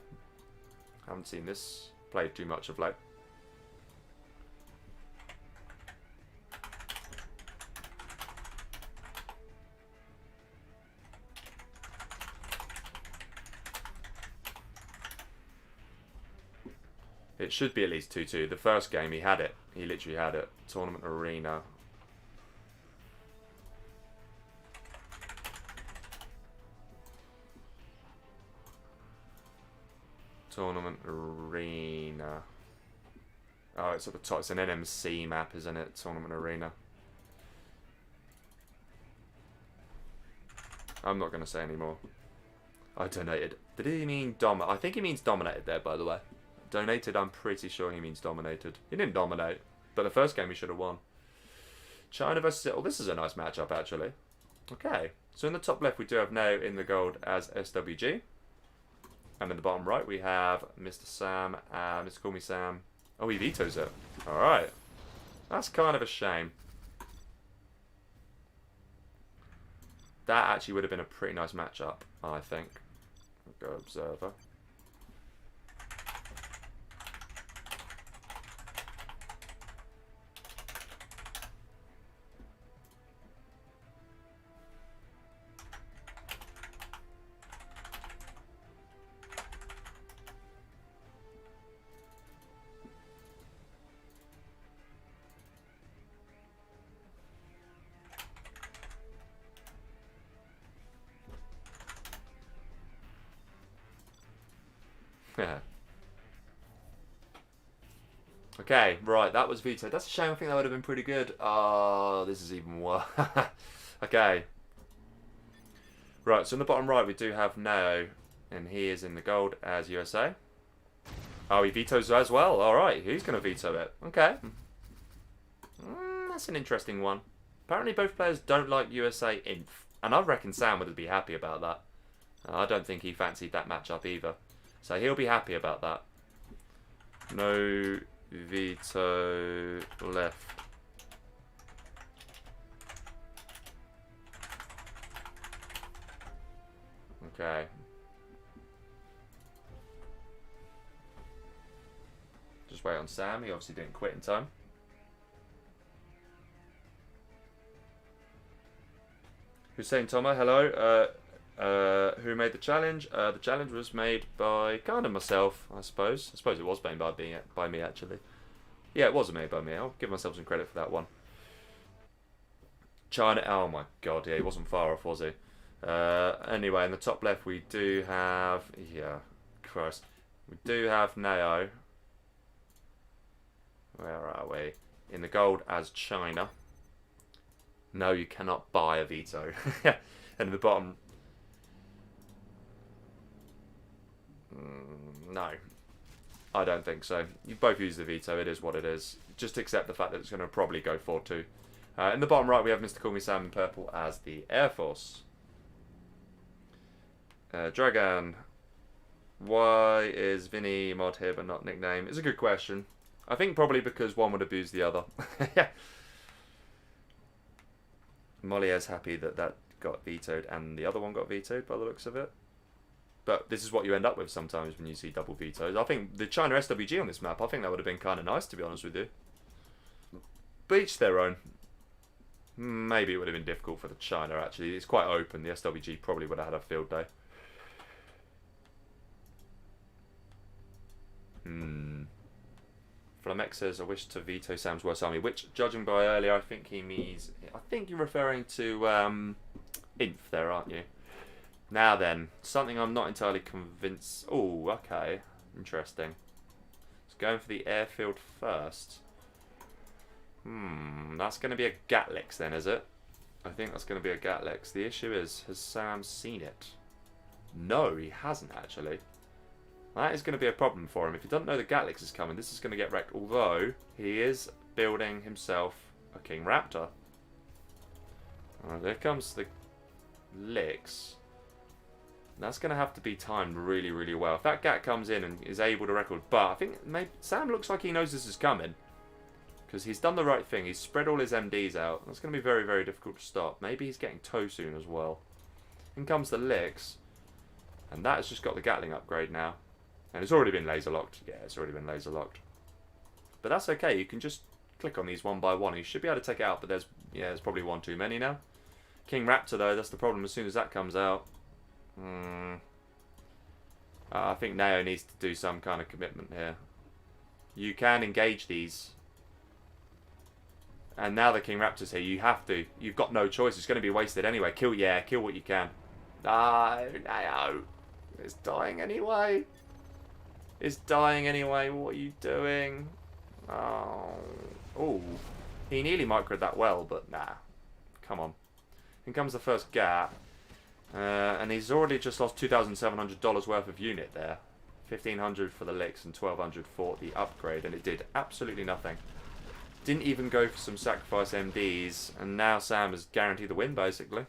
Haven't seen this played too much of late. It should be at least 2-2. The first game, he had it. He literally had it. Tournament Arena. Tournament Arena. Oh, it's at the top. It's an NMC map, isn't it? Tournament Arena. I'm not going to say anymore. I donated. Did he mean I think he means dominated there, by the way. Donated, I'm pretty sure he means dominated. He didn't dominate, but the first game he should have won. China versus... Oh, this is a nice matchup, actually. Okay, so in the top left, we do have Na0 in the gold as SWG. And in the bottom right, we have MrCallMeSam and MrCallMeSam. Oh, he vetoes it. Alright. That's kind of a shame. That actually would have been a pretty nice matchup, I think. We'll go Observer. Yeah. Okay, right, that was vetoed. That's a shame. I think that would have been pretty good. Oh, this is even worse. Okay. Right, so in the bottom right, we do have Na0, and he is in the gold as USA. Oh, he vetoes as well. All right, who's going to veto it? Okay. That's an interesting one. Apparently, both players don't like USA Inf, and I reckon Sam would be happy about that. I don't think he fancied that matchup either. So he'll be happy about that. No veto left. Okay. Just wait on Sam. He obviously didn't quit in time. Hussein Thomas, hello. Who made the challenge? The challenge was made by kind of myself, I suppose. I suppose it was made by me, actually. Yeah, it was made by me. I'll give myself some credit for that one. China. Oh my god, yeah, he wasn't far off, was he? Anyway, in the top left, we do have... Yeah, Christ. We do have Na0. Where are we? In the gold as China. No, you cannot buy a veto. And in the bottom... No. I don't think so. You both use the veto. It is what it is. Just accept the fact that it's going to probably go 4-2. In the bottom right, we have MrCallMeSam in purple as the Air Force. Dragan. Why is Vinny mod here but not nickname? It's a good question. I think probably because one would abuse the other. Yeah. Molie's happy that that got vetoed and the other one got vetoed by the looks of it. But this is what you end up with sometimes when you see double vetoes. I think the China SWG on this map, I think that would have been kind of nice, to be honest with you. But each their own. Maybe it would have been difficult for the China, actually. It's quite open. The SWG probably would have had a field day. Flamex says, I wish to veto Sam's worst army, which, judging by earlier, I think he means... I think you're referring to Inf there, aren't you? Now then, something I'm not entirely convinced... Oh, okay. Interesting. It's going for the airfield first. That's going to be a Gatlix then, is it? I think that's going to be a Gatlix. The issue is, has Sam seen it? No, he hasn't, actually. That is going to be a problem for him. If he doesn't know the Gatlix is coming, this is going to get wrecked. Although, he is building himself a King Raptor. There comes the Lix. That's going to have to be timed really, really well. If that Gat comes in and is able to record... But I think maybe Sam looks like he knows this is coming. Because he's done the right thing. He's spread all his MDs out. That's going to be very, very difficult to stop. Maybe he's getting toe soon as well. In comes the Lix. And that has just got the Gatling upgrade now. And it's already been laser locked. Yeah, it's already been laser locked. But that's okay. You can just click on these one by one. You should be able to take it out. But there's probably one too many now. King Raptor, though, that's the problem. As soon as that comes out... I think Na0 needs to do some kind of commitment here. You can engage these. And now the King Raptor's here. You have to. You've got no choice. It's going to be wasted anyway. Kill what you can. No, Na0. It's dying anyway. It's dying anyway. What are you doing? Oh. Ooh. He nearly microed that well, but nah. Come on. In comes the first Gat. And he's already just lost $2,700 worth of unit there. 1,500 for the licks and 1,200 for the upgrade, and it did absolutely nothing. Didn't even go for some sacrifice MDs, and now Sam has guaranteed the win, basically.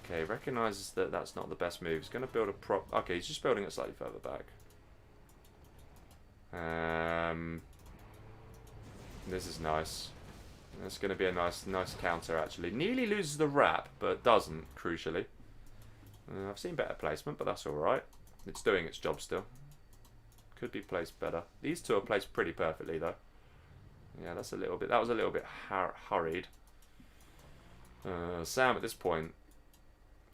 Okay, recognises that that's not the best move. He's going to build a prop... Okay, he's just building it slightly further back. This is nice. That's going to be a nice counter, actually. Nearly loses the wrap, but doesn't, crucially. I've seen better placement, but that's alright. It's doing its job still. Could be placed better. These two are placed pretty perfectly, though. Yeah, that was a little bit hurried. Sam, at this point,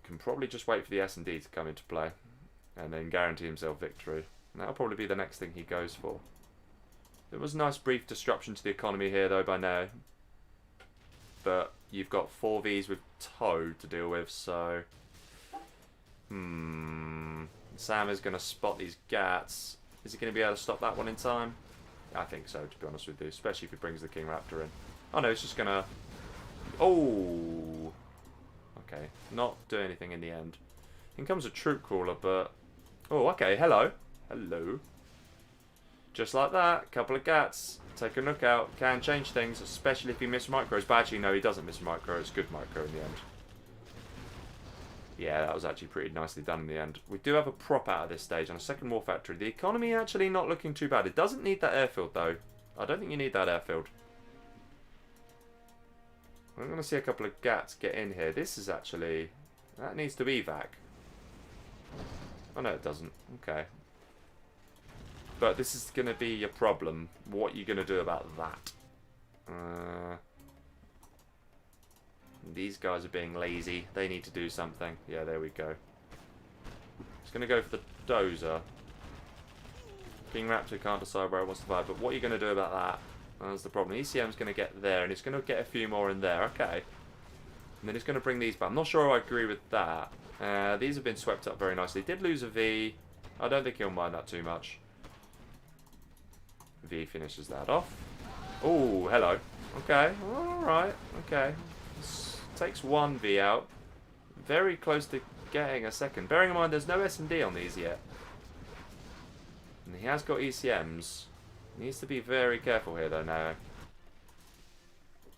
can probably just wait for the S&D to come into play. And then guarantee himself victory. And that'll probably be the next thing he goes for. There was a nice brief disruption to the economy here, though, by now. But you've got 4 Vs with Toad to deal with, so... Sam is going to spot these Gats. Is he going to be able to stop that one in time? I think so, to be honest with you. Especially if he brings the King Raptor in. Oh no, it's just going to... Oh! Okay, not do anything in the end. In comes a Troop Crawler, but... Oh, okay, hello. Hello. Just like that, couple of Gats. Take a look out. Can change things, especially if he misses micros. But actually, no, he doesn't miss micro. It's good micro in the end. Yeah, that was actually pretty nicely done in the end. We do have a prop out at this stage on a second war factory. The economy actually not looking too bad. It doesn't need that airfield, though. I don't think you need that airfield. I'm going to see a couple of Gats get in here. This is actually... That needs to evac. Oh, no, it doesn't. Okay. But this is going to be your problem. What are you going to do about that? These guys are being lazy. They need to do something. Yeah, there we go. It's going to go for the Dozer. King Raptor can't decide where it wants to fire. But what are you going to do about that? That's the problem. ECM's going to get there, and it's going to get a few more in there. Okay. And then it's going to bring these back. I'm not sure I agree with that. These have been swept up very nicely. Did lose a V. I don't think he'll mind that too much. V finishes that off. Oh, hello. Okay, alright, okay. This takes one V out. Very close to getting a second. Bearing in mind there's no S&D on these yet. And he has got ECMs. Needs to be very careful here, though, now.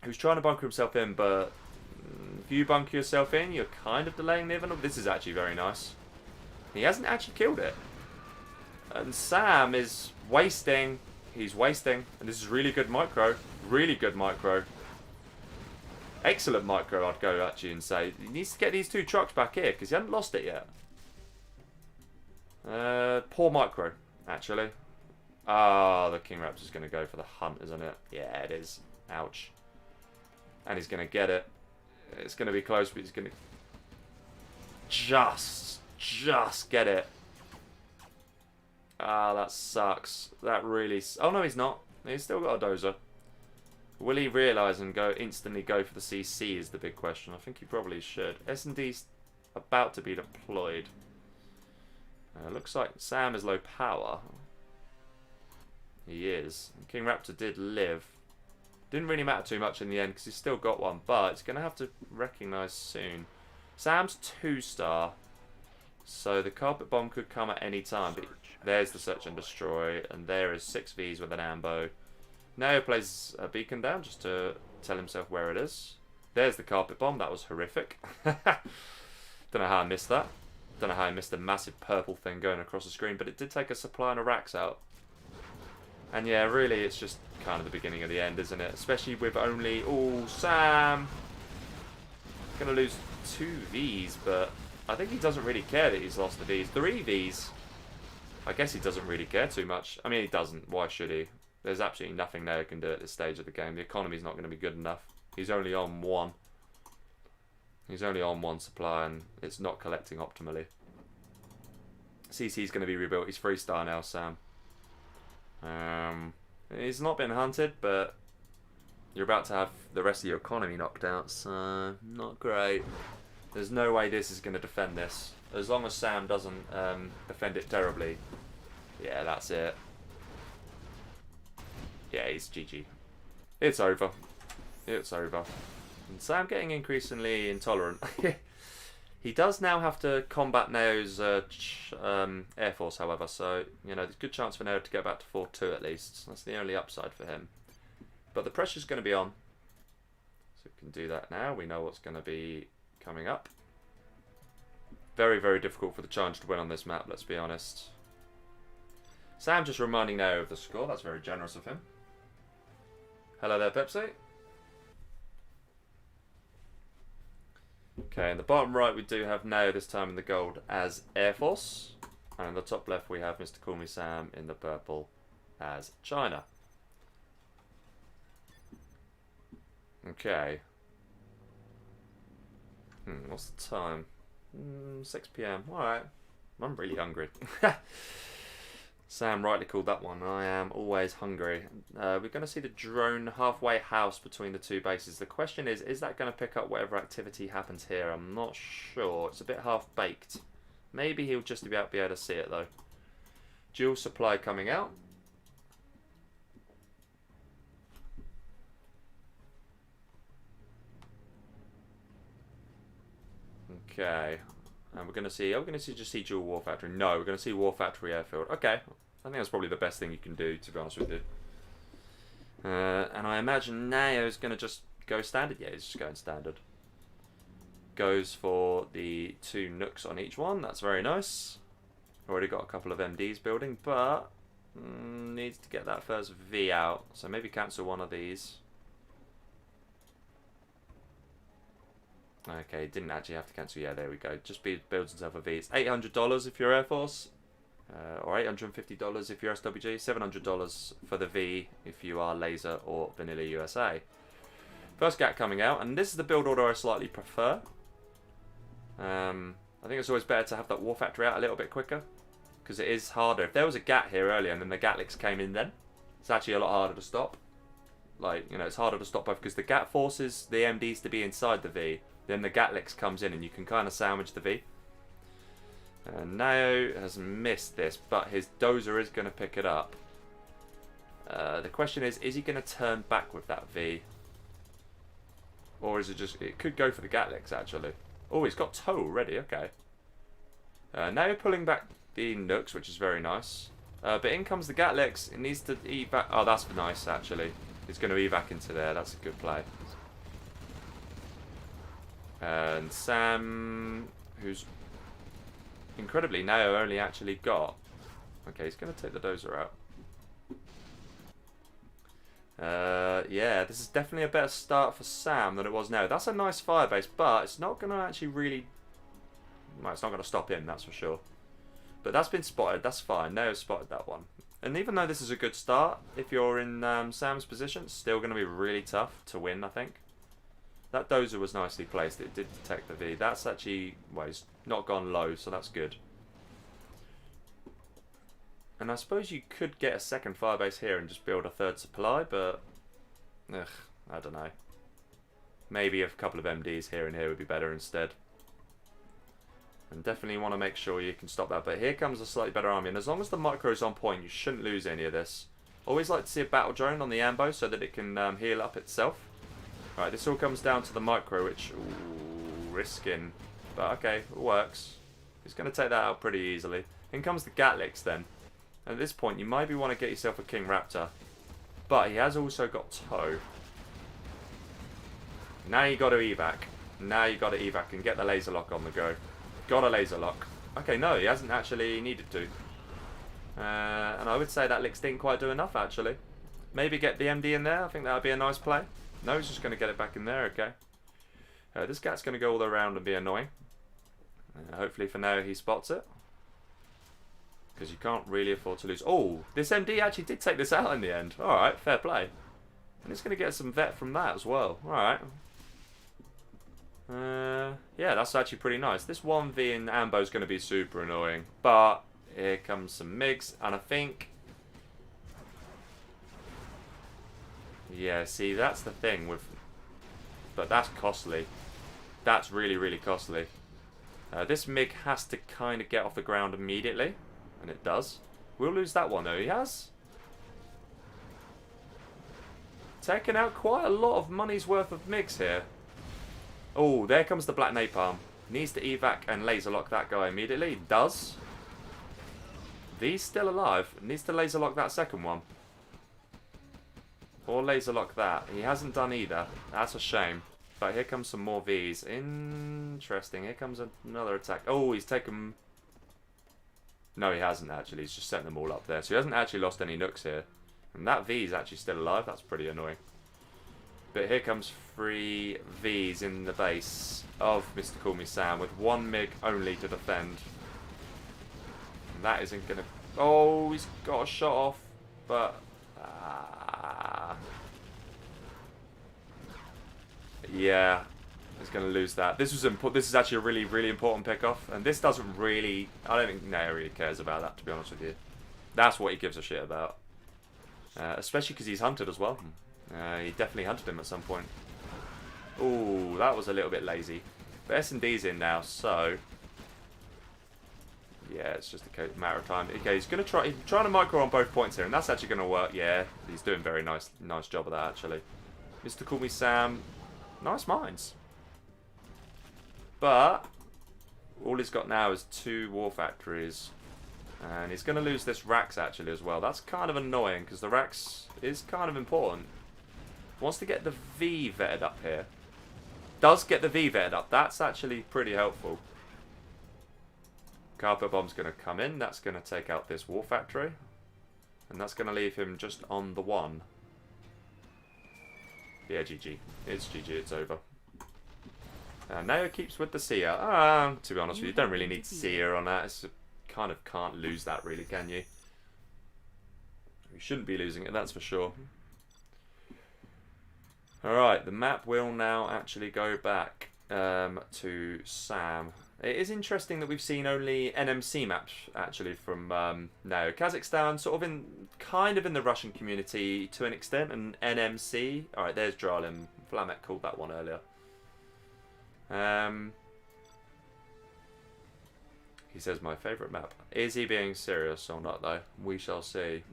He was trying to bunker himself in, but if you bunker yourself in, you're kind of delaying the event. This is actually very nice. He hasn't actually killed it. And Sam is wasting. He's wasting. And this is really good micro. Really good micro. Excellent micro, I'd go actually and say. He needs to get these 2 trucks back here, because he hasn't lost it yet. Poor micro, actually. Ah, the King Raptor's going to go for the hunt, isn't it? Yeah, it is. Ouch. And he's going to get it. It's going to be close, but he's going to just get it. Ah, that sucks. That really... Oh, no, he's not. He's still got a dozer. Will he realise and instantly go for the CC is the big question. I think he probably should. S&D's about to be deployed. Looks like Sam is low power. He is. King Raptor did live. Didn't really matter too much in the end because he's still got one, but it's going to have to recognise soon. Sam's 2-star, so the carpet bomb could come at any time. But there's the search and destroy, and there is 6 Vs with an ambo. Now he plays a beacon down just to tell himself where it is. There's the carpet bomb. That was horrific. Don't know how I missed that. Don't know how I missed a massive purple thing going across the screen, but it did take a supply and a racks out. And yeah, really, it's just kind of the beginning of the end, isn't it? Especially with only... Oh, Sam! Gonna lose 2 Vs, but I think he doesn't really care that he's lost the Vs. 3 Vs. I guess he doesn't really care too much. I mean, he doesn't. Why should he? There's absolutely nothing there he can do at this stage of the game. The economy's not going to be good enough. He's only on 1. He's only on 1 supply, and it's not collecting optimally. CC's going to be rebuilt. He's 3-star now, Sam. He's not been hunted, but you're about to have the rest of your economy knocked out, so not great. There's no way this is going to defend this. As long as Sam doesn't defend it terribly. Yeah, that's it. Yeah, it's GG. It's over. It's over. And Sam getting increasingly intolerant. He does now have to combat Na0's Air Force, however, so, you know, there's a good chance for Na0 to get back to 4-2 at least. That's the only upside for him. But the pressure's going to be on. So we can do that now. We know what's going to be coming up. Very, very difficult for the Charge to win on this map, let's be honest. Sam just reminding Na0 of the score. That's very generous of him. Hello there, Pepsi. Okay, in the bottom right we do have Na0 this time in the gold as Air Force. And in the top left we have MrCallMeSam in the purple as China. Okay. What's the time? 6 PM. Alright. I'm really hungry. Sam rightly called that one. I am always hungry. We're going to see the drone halfway house between the 2 bases. The question is that going to pick up whatever activity happens here? I'm not sure. It's a bit half-baked. Maybe he'll just be able to see it, though. Dual supply coming out. Okay. And we're going to see... Are we going to just see dual War Factory? No, we're going to see War Factory Airfield. Okay. I think that's probably the best thing you can do, to be honest with you. And I imagine Na0 is going to just go standard. Yeah, he's just going standard. Goes for the 2 nukes on each one. That's very nice. Already got a couple of MDs building, but needs to get that first V out. So maybe cancel one of these. Okay, didn't actually have to cancel. Yeah, there we go. Just builds himself a V. It's $800 if you're Air Force. Or $850 if you're SWG. $700 for the V if you are Laser or Vanilla USA. First GAT coming out. And this is the build order I slightly prefer. I think it's always better to have that War Factory out a little bit quicker. Because it is harder. If there was a GAT here earlier and then the Gatliks came in then, it's actually a lot harder to stop. Like, you know, it's harder to stop both because the GAT forces the MDs to be inside the V. Then the Gatliks comes in and you can kind of sandwich the V. Na0 has missed this, but his dozer is going to pick it up. The question is he going to turn back with that V? Or is it just... It could go for the Gatliks, actually. Oh, he's got tow already, okay. Na0 pulling back the nukes, which is very nice. But in comes the Gatlex. It needs to evac. Oh, that's nice, actually. It's going to evac into there. That's a good play. And Sam, who's incredibly now only actually got... Okay, he's going to take the dozer out. Yeah, this is definitely a better start for Sam than it was now. That's a nice firebase, but it's not going to actually really... Well, it's not going to stop him, that's for sure. But that's been spotted, that's fine. Nao's spotted that one. And even though this is a good start, if you're in Sam's position, it's still going to be really tough to win, I think. That dozer was nicely placed. It did detect the V. That's actually... Well, he's not gone low, so that's good. And I suppose you could get a second firebase here and just build a third supply, but... Ugh, I don't know. Maybe a couple of MDs here and here would be better instead. And definitely want to make sure you can stop that. But here comes a slightly better army. And as long as the micro's on point, you shouldn't lose any of this. Always like to see a battle drone on the ambo so that it can heal up itself. Right, this all comes down to the micro, which... Ooh, risking. But okay, it works. He's going to take that out pretty easily. In comes the Gatlix then. And at this point, you might want to get yourself a King Raptor. But he has also got Toe. Now you got to evac. Now you got to evac and get the laser lock on the go. Got a laser lock. Okay, no, he hasn't actually needed to. And I would say that Lix didn't quite do enough, actually. Maybe get the MD in there. I think that would be a nice play. No, he's just going to get it back in there, okay. This cat's going to go all around and be annoying. Hopefully for now he spots it. Because you can't really afford to lose. Oh, this MD actually did take this out in the end. Alright, fair play. And it's going to get some vet from that as well. Alright. Yeah, that's actually pretty nice. This 1v in Ambo is going to be super annoying. But here comes some MiGs. And I think... Yeah, see, that's the thing with... But that's costly. That's really, really costly. This MiG has to kind of get off the ground immediately. And it does. We'll lose that one though. He has taken out quite a lot of money's worth of MiGs here. Oh, there comes the Black Napalm. Needs to evac and laser lock that guy immediately. He does. V's still alive. Needs to laser lock that second one. Or laser lock that. He hasn't done either. That's a shame. But here comes some more V's. Interesting. Here comes another attack. Oh, he's taken... No, he hasn't actually. He's just setting them all up there. So he hasn't actually lost any nooks here. And that V is actually still alive. That's pretty annoying. But here comes 3 Vs in the base of MrCallMeSam with 1 MiG only to defend. And that isn't going to... Oh, he's got a shot off. But... Yeah. He's going to lose that. This is actually a really, really important pickoff. And this doesn't really... I don't think Nao really cares about that, to be honest with you. That's what he gives a shit about. Especially because he's hunted as well. He definitely hunted him at some point. Ooh, that was a little bit lazy. But S&D's in now, so... Yeah, it's just a matter of time. Okay, he's going to try... He's trying to micro on both points here, and that's actually going to work. Yeah, he's doing very nice job of that, actually. MrCallMeSam... Nice mines. But all he's got now is 2 war factories. And he's going to lose this Rax actually as well. That's kind of annoying because the Rax is kind of important. Wants to get the V vetted up here. Does get the V vetted up. That's actually pretty helpful. Carpet Bomb's going to come in. That's going to take out this war factory. And that's going to leave him just on the 1. Yeah, GG. It's GG. It's over. Nao keeps with the seer. To be honest with you, don't really need seer on that. It's kind of can't lose that really, can you? You shouldn't be losing it, that's for sure. Alright, the map will now actually go back to Sam. It is interesting that we've seen only NMC maps actually from Nao. Kazakhstan sort of kind of in the Russian community to an extent, and NMC. Alright, there's Dralim. Flamek called that one earlier. He says my favourite map. Is he being serious or not though? We shall see.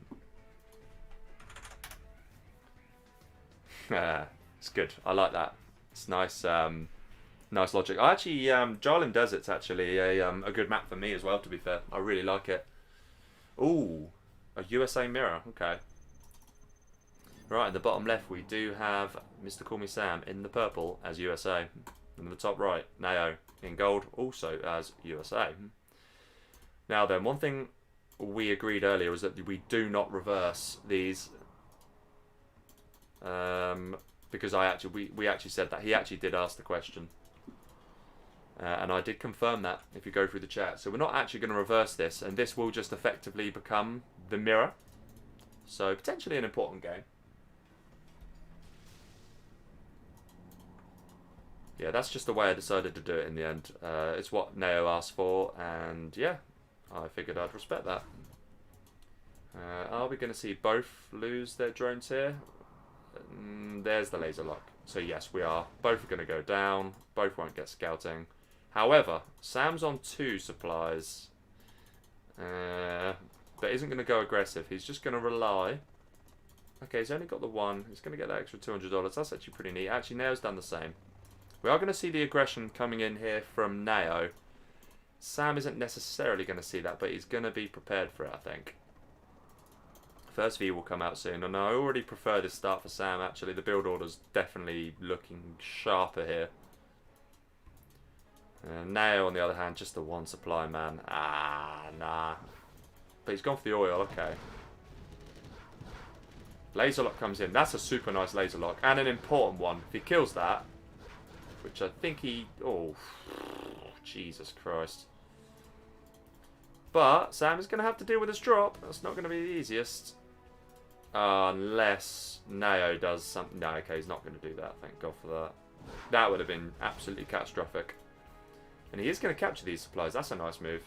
It's good. I like that. It's nice nice logic. I actually Jarlim Desert's actually a good map for me as well, to be fair. I really like it. Ooh. A USA mirror, okay. Right, in the bottom left we do have MrCallMeSam in the purple as USA. In the top right, Na0 in gold also as USA. Now then, one thing we agreed earlier was that we do not reverse these. Because we actually said that. He actually did ask the question. And I did confirm that if you go through the chat. So we're not actually going to reverse this, and this will just effectively become the mirror. So potentially an important game. Yeah, that's just the way I decided to do it in the end. It's what Na0 asked for, and yeah, I figured I'd respect that. Are we going to see both lose their drones here? There's the laser lock. So yes, we are. Both are going to go down. Both won't get scouting. However, Sam's on 2 supplies. But isn't going to go aggressive. He's just going to rely. Okay, he's only got the 1. He's going to get that extra $200. That's actually pretty neat. Actually, Na0's done the same. We are going to see the aggression coming in here from Na0. Sam isn't necessarily going to see that, but he's going to be prepared for it, I think. First V will come out soon. And I already prefer this start for Sam, actually. The build order's definitely looking sharper here. Na0, on the other hand, just the 1 supply, man. Ah, nah. But he's gone for the oil, okay. Laser lock comes in. That's a super nice laser lock. And an important one. If he kills that, which I think he... Oh, Jesus Christ. But Sam is going to have to deal with this drop. That's not going to be the easiest. Unless Na0 does something. No, okay, he's not going to do that. Thank God for that. That would have been absolutely catastrophic. And he is going to capture these supplies. That's a nice move.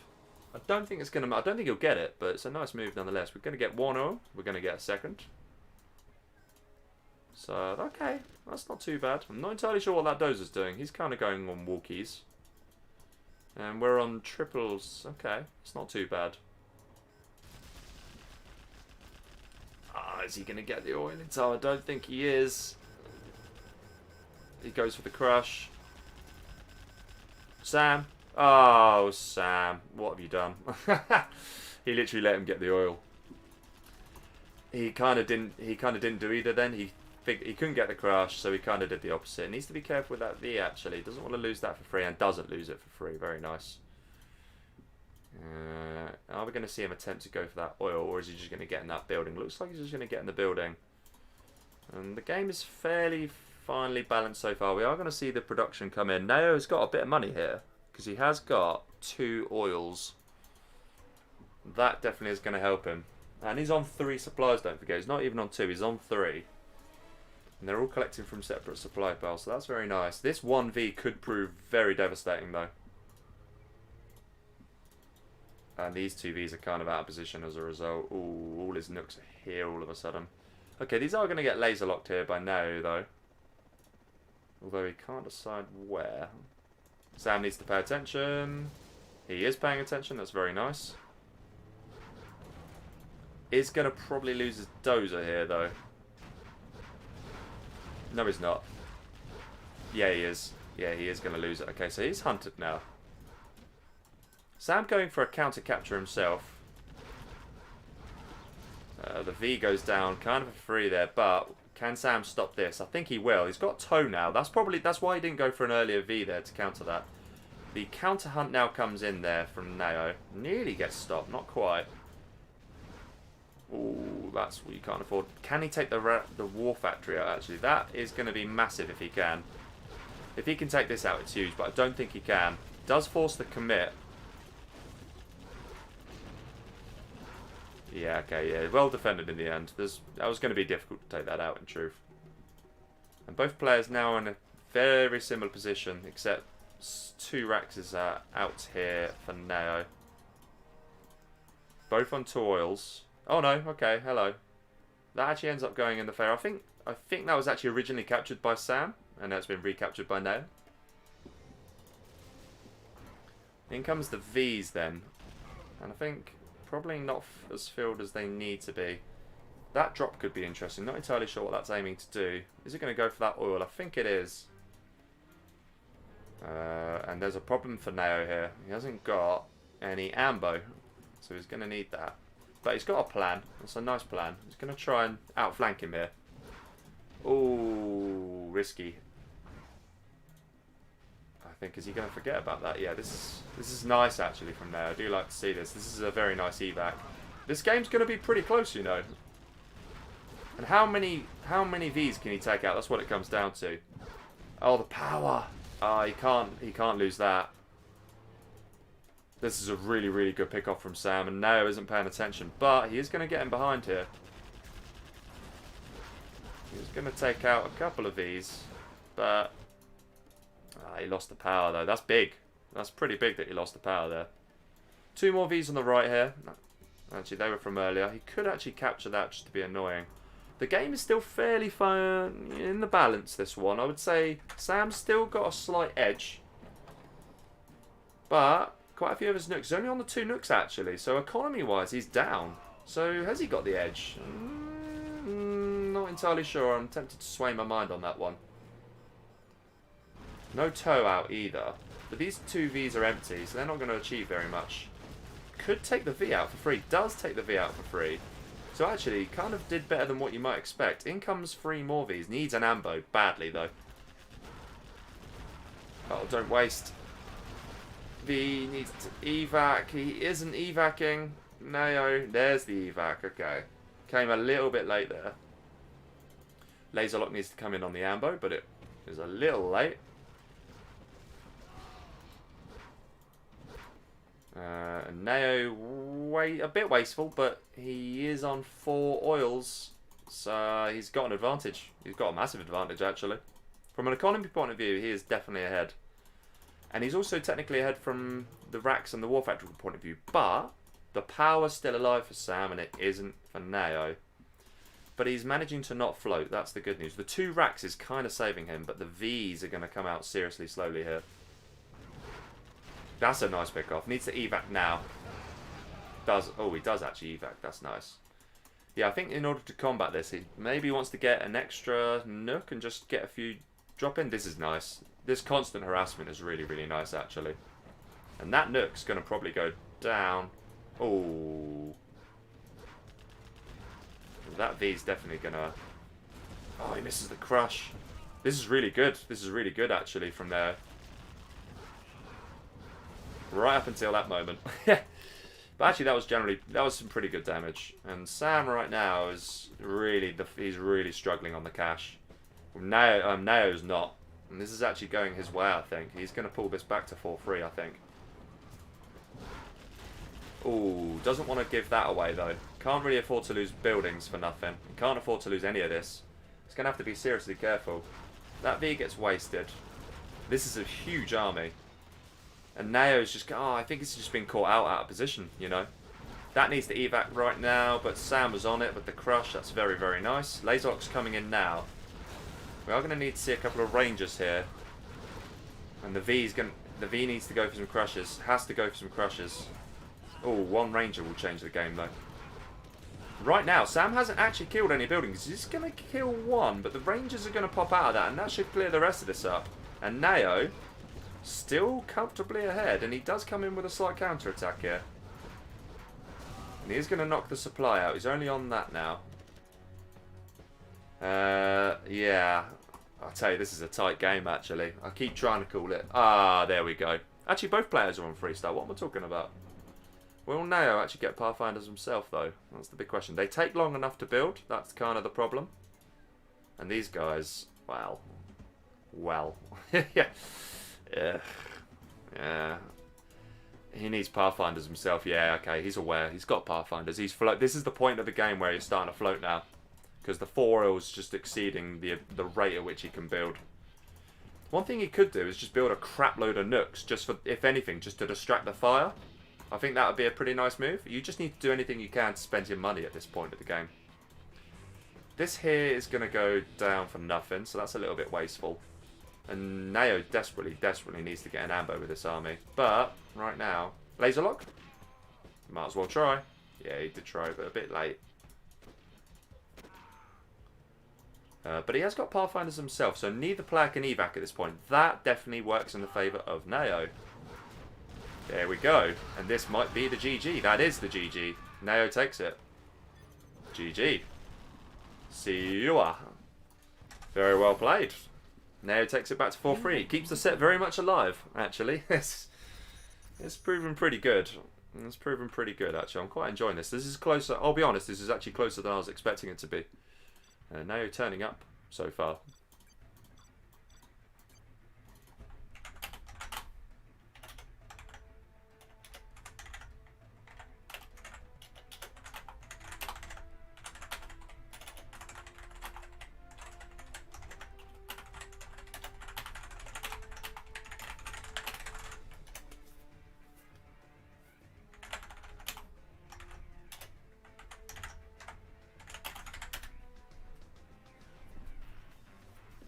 I don't think it's going to... I don't think he'll get it, but it's a nice move nonetheless. We're going to get 1 oil. We're going to get a second. So, okay. That's not too bad. I'm not entirely sure what that dozer's doing. He's kind of going on walkies. And we're on triples. Okay. It's not too bad. Is he going to get the oil in time? I don't think he is. He goes for the crush. Sam. Oh, Sam. What have you done? He literally let him get the oil. He kind of didn't do either then. He couldn't get the crush, so he kind of did the opposite. He needs to be careful with that V, actually. Doesn't want to lose that for free, and doesn't lose it for free. Very nice. Are we going to see him attempt to go for that oil, or is he just going to get in that building? Looks like he's just going to get in the building. And the game is fairly finely balanced so far. We are going to see the production come in. Na0's got a bit of money here, because he has got 2 oils. That definitely is going to help him. And he's on 3 supplies, don't forget. He's not even on 2, he's on 3. And they're all collecting from separate supply piles, so that's very nice. This 1v could prove very devastating, though. And these 2Vs are kind of out of position as a result. Ooh, all his nooks are here all of a sudden. Okay, these are going to get laser locked here by Na0, though. Although he can't decide where. Sam needs to pay attention. He is paying attention, that's very nice. Is going to probably lose his dozer here, though. No, he's not. Yeah, he is. Yeah, he is going to lose it. Okay, so he's hunted now. Sam going for a counter capture himself. The V goes down, kind of a free there, but can Sam stop this? I think he will. He's got toe now. That's why he didn't go for an earlier V there to counter that. The counter hunt now comes in there from Na0. Nearly gets stopped, not quite. Ooh, that's what you can't afford. Can he take the war factory out, actually? That is going to be massive if he can. If he can take this out, it's huge, but I don't think he can. Does force the commit. Yeah, okay, yeah. Well defended in the end. That was going to be difficult to take that out, in truth. And both players now are in a very similar position, except 2 Raxes are out here for Na0. Both on 2 oils. Oh no, okay, hello. That actually ends up going in the fair. I think that was actually originally captured by Sam, and now it's been recaptured by Na0. In comes the Vs then. And I think probably not as filled as they need to be. That drop could be interesting. Not entirely sure what that's aiming to do. Is it going to go for that oil? I think it is. And there's a problem for Na0 here. He hasn't got any ambo, so he's going to need that. But he's got a plan. It's a nice plan. He's going to try and outflank him here. Ooh, risky. I think, is he going to forget about that? Yeah, this is nice actually from there. I do like to see this. This is a very nice evac. This game's going to be pretty close, you know. And how many Vs can he take out? That's what it comes down to. Oh, the power. He can't lose that. This is a really, really good pick-off from Sam, and Na0 isn't paying attention. But he is going to get him behind here. He's going to take out a couple of Vs. But he lost the power, though. That's big. That's pretty big that he lost the power there. 2 more Vs on the right here. Actually, they were from earlier. He could actually capture that just to be annoying. The game is still fairly fun in the balance, this one. I would say Sam's still got a slight edge. But quite a few of his nukes. He's only on the 2 nukes, actually. So economy-wise, he's down. So has he got the edge? Not entirely sure. I'm tempted to sway my mind on that one. No toe out either. But these 2 Vs are empty, so they're not going to achieve very much. Could take the V out for free. Does take the V out for free. So actually, kind of did better than what you might expect. In comes 3 more Vs. Needs an ambo. Badly, though. Oh, don't waste. V needs to evac. He isn't evacing. Na0. There's the evac. Okay. Came a little bit late there. Laser lock needs to come in on the ambo, but it is a little late. Na0 a bit wasteful, but he is on 4 oils, so he's got an advantage. He's got a massive advantage, actually. From an economy point of view, he is definitely ahead. And he's also technically ahead from the racks and the war factory point of view, but the power's still alive for Sam, and it isn't for Na0. But he's managing to not float, that's the good news. The 2 racks is kind of saving him, but the Vs are going to come out seriously slowly here. That's a nice pick off. Needs to evac now. He does actually evac. That's nice. Yeah, I think in order to combat this, he maybe wants to get an extra nuke and just get a few drop in. This is nice. This constant harassment is really, really nice, actually. And that nuke's going to probably go down. Oh. That V's definitely going to... Oh, he misses the crush. This is really good. This is really good, actually, from there. Right up until that moment. But actually that was some pretty good damage. And Sam right now is really, he's really struggling on the cash. Na0's not. And this is actually going his way, I think. He's going to pull this back to 4-3, I think. Ooh, doesn't want to give that away, though. Can't really afford to lose buildings for nothing. Can't afford to lose any of this. He's going to have to be seriously careful. That V gets wasted. This is a huge army. And Na0's just, I think it's just been caught out of position, you know. That needs to evac right now, but Sam was on it with the crush. That's very, very nice. Laser lock's coming in now. We are going to need to see a couple of rangers here. And the V needs to go for some crushes. Has to go for some crushes. Oh, 1 ranger will change the game, though. Right now, Sam hasn't actually killed any buildings. He's going to kill 1, but the rangers are going to pop out of that, and that should clear the rest of this up. And Na0... still comfortably ahead, and he does come in with a slight counter-attack here. And he is going to knock the supply out. He's only on that now. Yeah. I'll tell you, this is a tight game, actually. I keep trying to call it. Ah, there we go. Actually, both players are on freestyle. What am I talking about? Will Na0 actually get Pathfinders himself, though? That's the big question. They take long enough to build. That's kind of the problem. And these guys, well. Yeah. Yeah. He needs Pathfinders himself. Yeah, okay. He's aware. He's got Pathfinders. He's float. This is the point of the game where he's starting to float now. Because the 4 oil's just exceeding the rate at which he can build. One thing he could do is just build a crap load of nukes. Just for, if anything, just to distract the fire. I think that would be a pretty nice move. You just need to do anything you can to spend your money at this point of the game. This here is going to go down for nothing. So that's a little bit wasteful. And Na0 desperately needs to get an ambo with this army. But, right now, laser lock? Might as well try. Yeah, he did try, but a bit late. But he has got Pathfinders himself, so neither player can evac at this point. That definitely works in the favour of Na0. There we go. And this might be the GG. That is the GG. Na0 takes it. GG. See you. Very well played. Na0 takes it back to 4-3. Keeps the set very much alive, actually. It's proven pretty good. It's proven pretty good, actually. I'm quite enjoying this. This is closer. I'll be honest, this is actually closer than I was expecting it to be. Na0 turning up so far.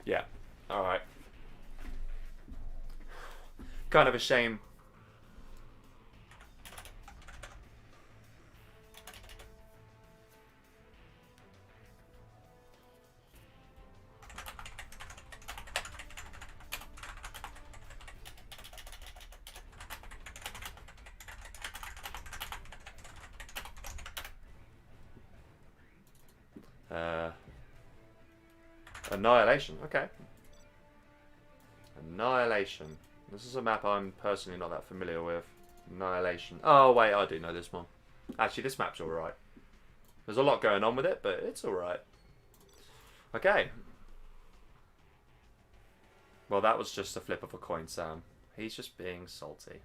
Yeah. Alright. Kind of a shame. Annihilation, okay. Annihilation. This is a map I'm personally not that familiar with. Annihilation. Oh, wait, I do know this one. Actually, this map's alright. There's a lot going on with it, but it's alright. Okay. Well, that was just a flip of a coin, Sam. He's just being salty.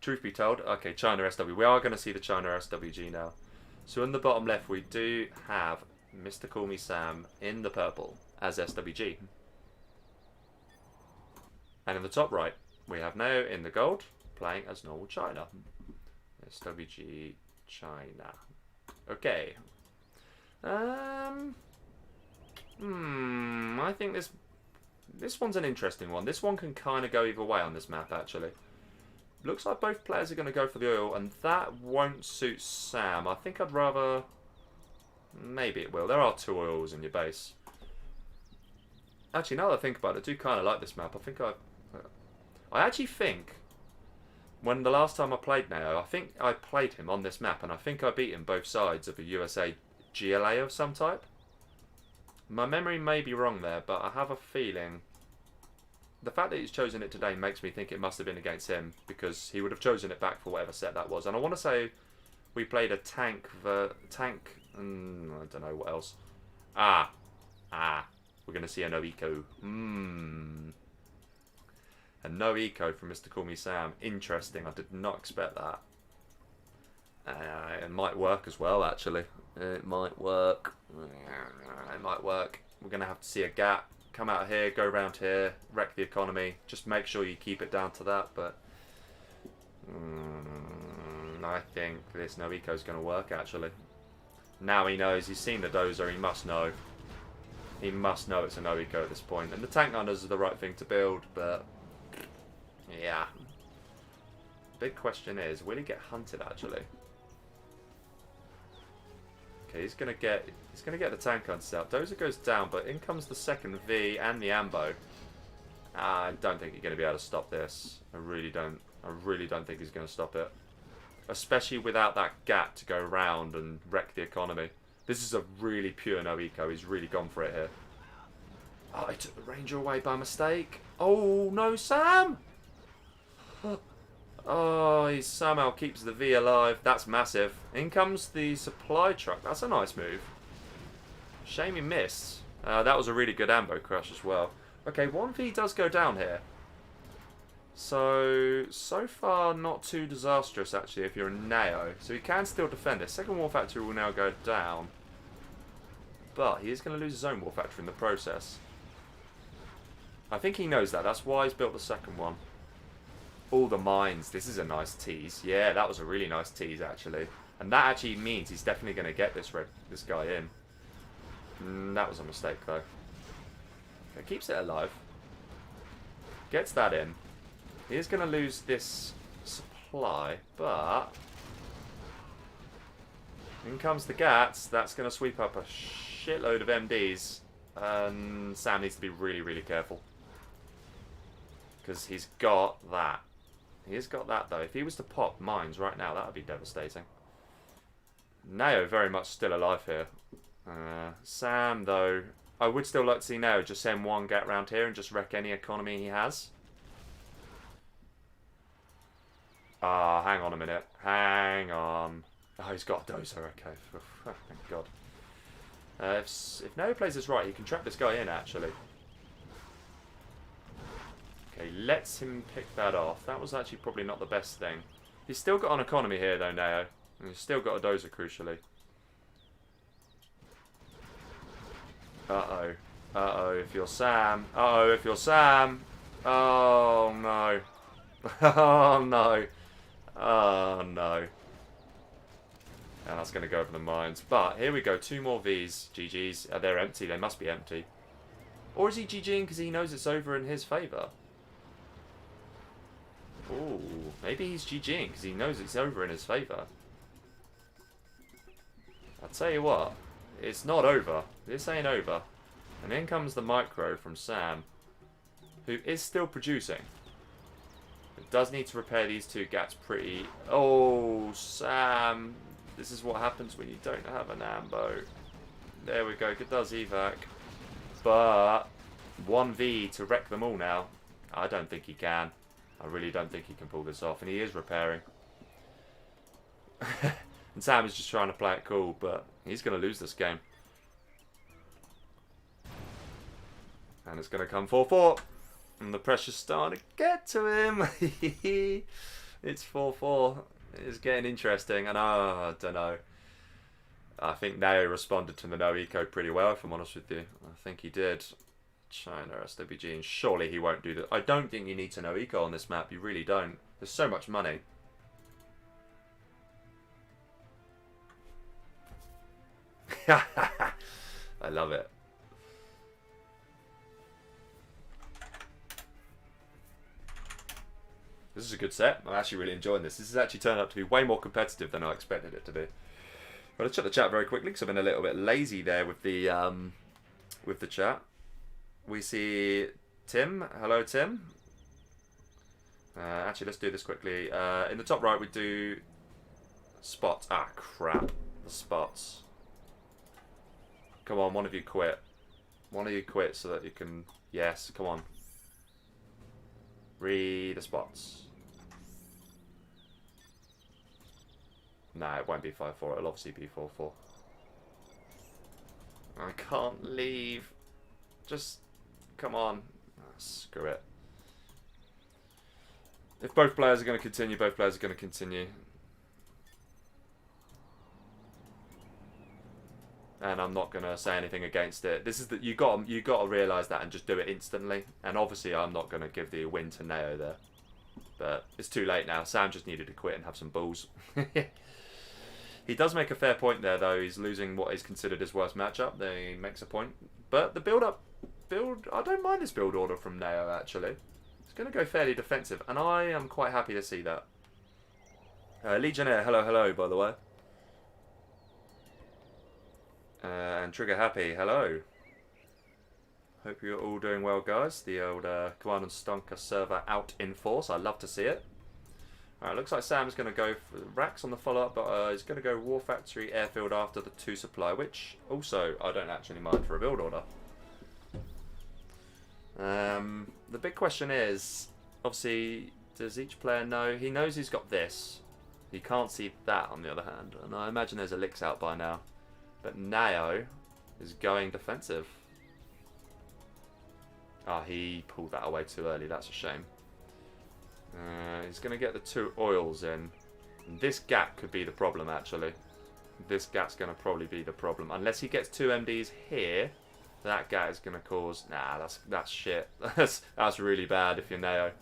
Truth be told, okay, China SW. We are going to see the China SWG now. So in the bottom left, we do have MrCallMeSam in the purple as SWG. And in the top right, we have Na0 in the gold, playing as normal China. SWG China. Okay. I think this one's an interesting one. This one can kind of go either way on this map, actually. Looks like both players are going to go for the oil, and that won't suit Sam. I think I'd rather... Maybe it will. There are 2 oils in your base. Actually, now that I think about it, I do kind of like this map. I actually think, when the last time I played Na0, I think I played him on this map, and I think I beat him both sides of a USA GLA of some type. My memory may be wrong there, but I have a feeling... The fact that he's chosen it today makes me think it must have been against him, because he would have chosen it back for whatever set that was. And I want to say we played a tank... I don't know what else. We're going to see a no eco. A no eco from MrCallMeSam. Interesting. I did not expect that. It might work as well, actually. It might work. It might work. We're going to have to see a gap. Come out here, go around here, wreck the economy. Just make sure you keep it down to that, but... I think this no eco is going to work, actually. Now he knows. He's seen the dozer. He must know. He must know it's a no eco at this point. And the tank gunners are the right thing to build, but... Yeah. Big question is, will he get hunted, actually? Okay, he's gonna get the tank hunters out. Dozer goes down, but in comes the second V and the ambo. I don't think you're gonna be able to stop this. I really don't. I really don't think he's gonna stop it. Especially without that gap to go round and wreck the economy. This is a really pure no eco. He's really gone for it here. Oh, he took the ranger away by mistake. Oh no, Sam! Oh, he somehow keeps the V alive. That's massive. In comes the supply truck. That's a nice move. Shame he missed. That was a really good ambo crash as well. Okay, 1V does go down here. So far not too disastrous, actually, if you're a Na0. So he can still defend it. Second war factory will now go down. But he is going to lose his own war factory in the process. I think he knows that. That's why he's built the second one. All the mines. This is a nice tease. Yeah, that was a really nice tease, actually. And that actually means he's definitely going to get this guy in. That was a mistake, though. Okay, keeps it alive. Gets that in. He is going to lose this supply, but... In comes the Gats. That's going to sweep up a shitload of MDs. And Sam needs to be really, really careful. Because he's got that. He has got that, though. If he was to pop mines right now, that would be devastating. Na0 very much still alive here. Sam, though, I would still like to see Na0 just send one get round here and just wreck any economy he has. Ah, hang on a minute. Hang on. Oh, he's got a dozer. Okay. Thank God. If Na0 plays this right, he can trap this guy in, actually. Okay, lets him pick that off. That was actually probably not the best thing. He's still got an economy here, though, Na0. And he's still got a dozer, crucially. Uh-oh. Uh-oh, if you're Sam. Uh-oh, if you're Sam. Oh, no. Oh, no. Oh, no. And that's going to go over the mines. But, here we go. 2 more Vs. GG's. They're empty. They must be empty. Or is he GGing because he knows it's over in his favour? Ooh, maybe he's GGing because he knows it's over in his favour. I'll tell you what, it's not over. This ain't over. And in comes the micro from Sam, who is still producing. It does need to repair these 2 gats pretty... Oh, Sam. This is what happens when you don't have an ambo. There we go, good does evac. But 1v to wreck them all now. I don't think he can. I really don't think he can pull this off. And he is repairing. And Sam is just trying to play it cool, but he's going to lose this game. And it's going to come 4-4. And the pressure's starting to get to him. It's 4-4. It's getting interesting. And I don't know. I think Na0 responded to the no eco pretty well, if I'm honest with you. I think he did. China, SWG, and surely he won't do that. I don't think you need to know eco on this map. You really don't. There's so much money. I love it. This is a good set. I'm actually really enjoying this. This has actually turned out to be way more competitive than I expected it to be. But I'll check the chat very quickly because I've been a little bit lazy there with the chat. We see Tim. Hello, Tim. Actually, let's do this quickly. In the top right, we do spots. Ah, crap. The spots. Come on, one of you quit. One of you quit so that you can... Yes, come on. Read the spots. No, it won't be 5-4. It'll obviously be 4-4. I can't leave. Just... Come on. Oh, screw it. If both players are going to continue, both players are going to continue. And I'm not going to say anything against it. This is that you got to realise that and just do it instantly. And obviously I'm not going to give the win to Na0 there. But it's too late now. Sam just needed to quit and have some balls. He does make a fair point there, though. He's losing what is considered his worst matchup. There he makes a point. But the build, I don't mind this build order from Na0, actually. It's going to go fairly defensive, and I am quite happy to see that. Legionnaire, hello, by the way. And Trigger Happy, hello. Hope you're all doing well, guys. The old Command and Stonker server out in force. I love to see it. Alright, looks like Sam's going to go for racks on the follow-up, but he's going to go War Factory, Airfield after the 2 supply, which also I don't actually mind for a build order. The big question is, obviously, does each player know? He knows he's got this. He can't see that, on the other hand, and I imagine there's a Licks out by now. But Na0 is going defensive. Ah, he pulled that away too early. That's a shame. He's going to get the 2 oils in. And this gap could be the problem, actually. This gap's going to probably be the problem. Unless he gets 2 MDs here, that gap is going to cause... Nah, that's shit. That's really bad if you're Na0.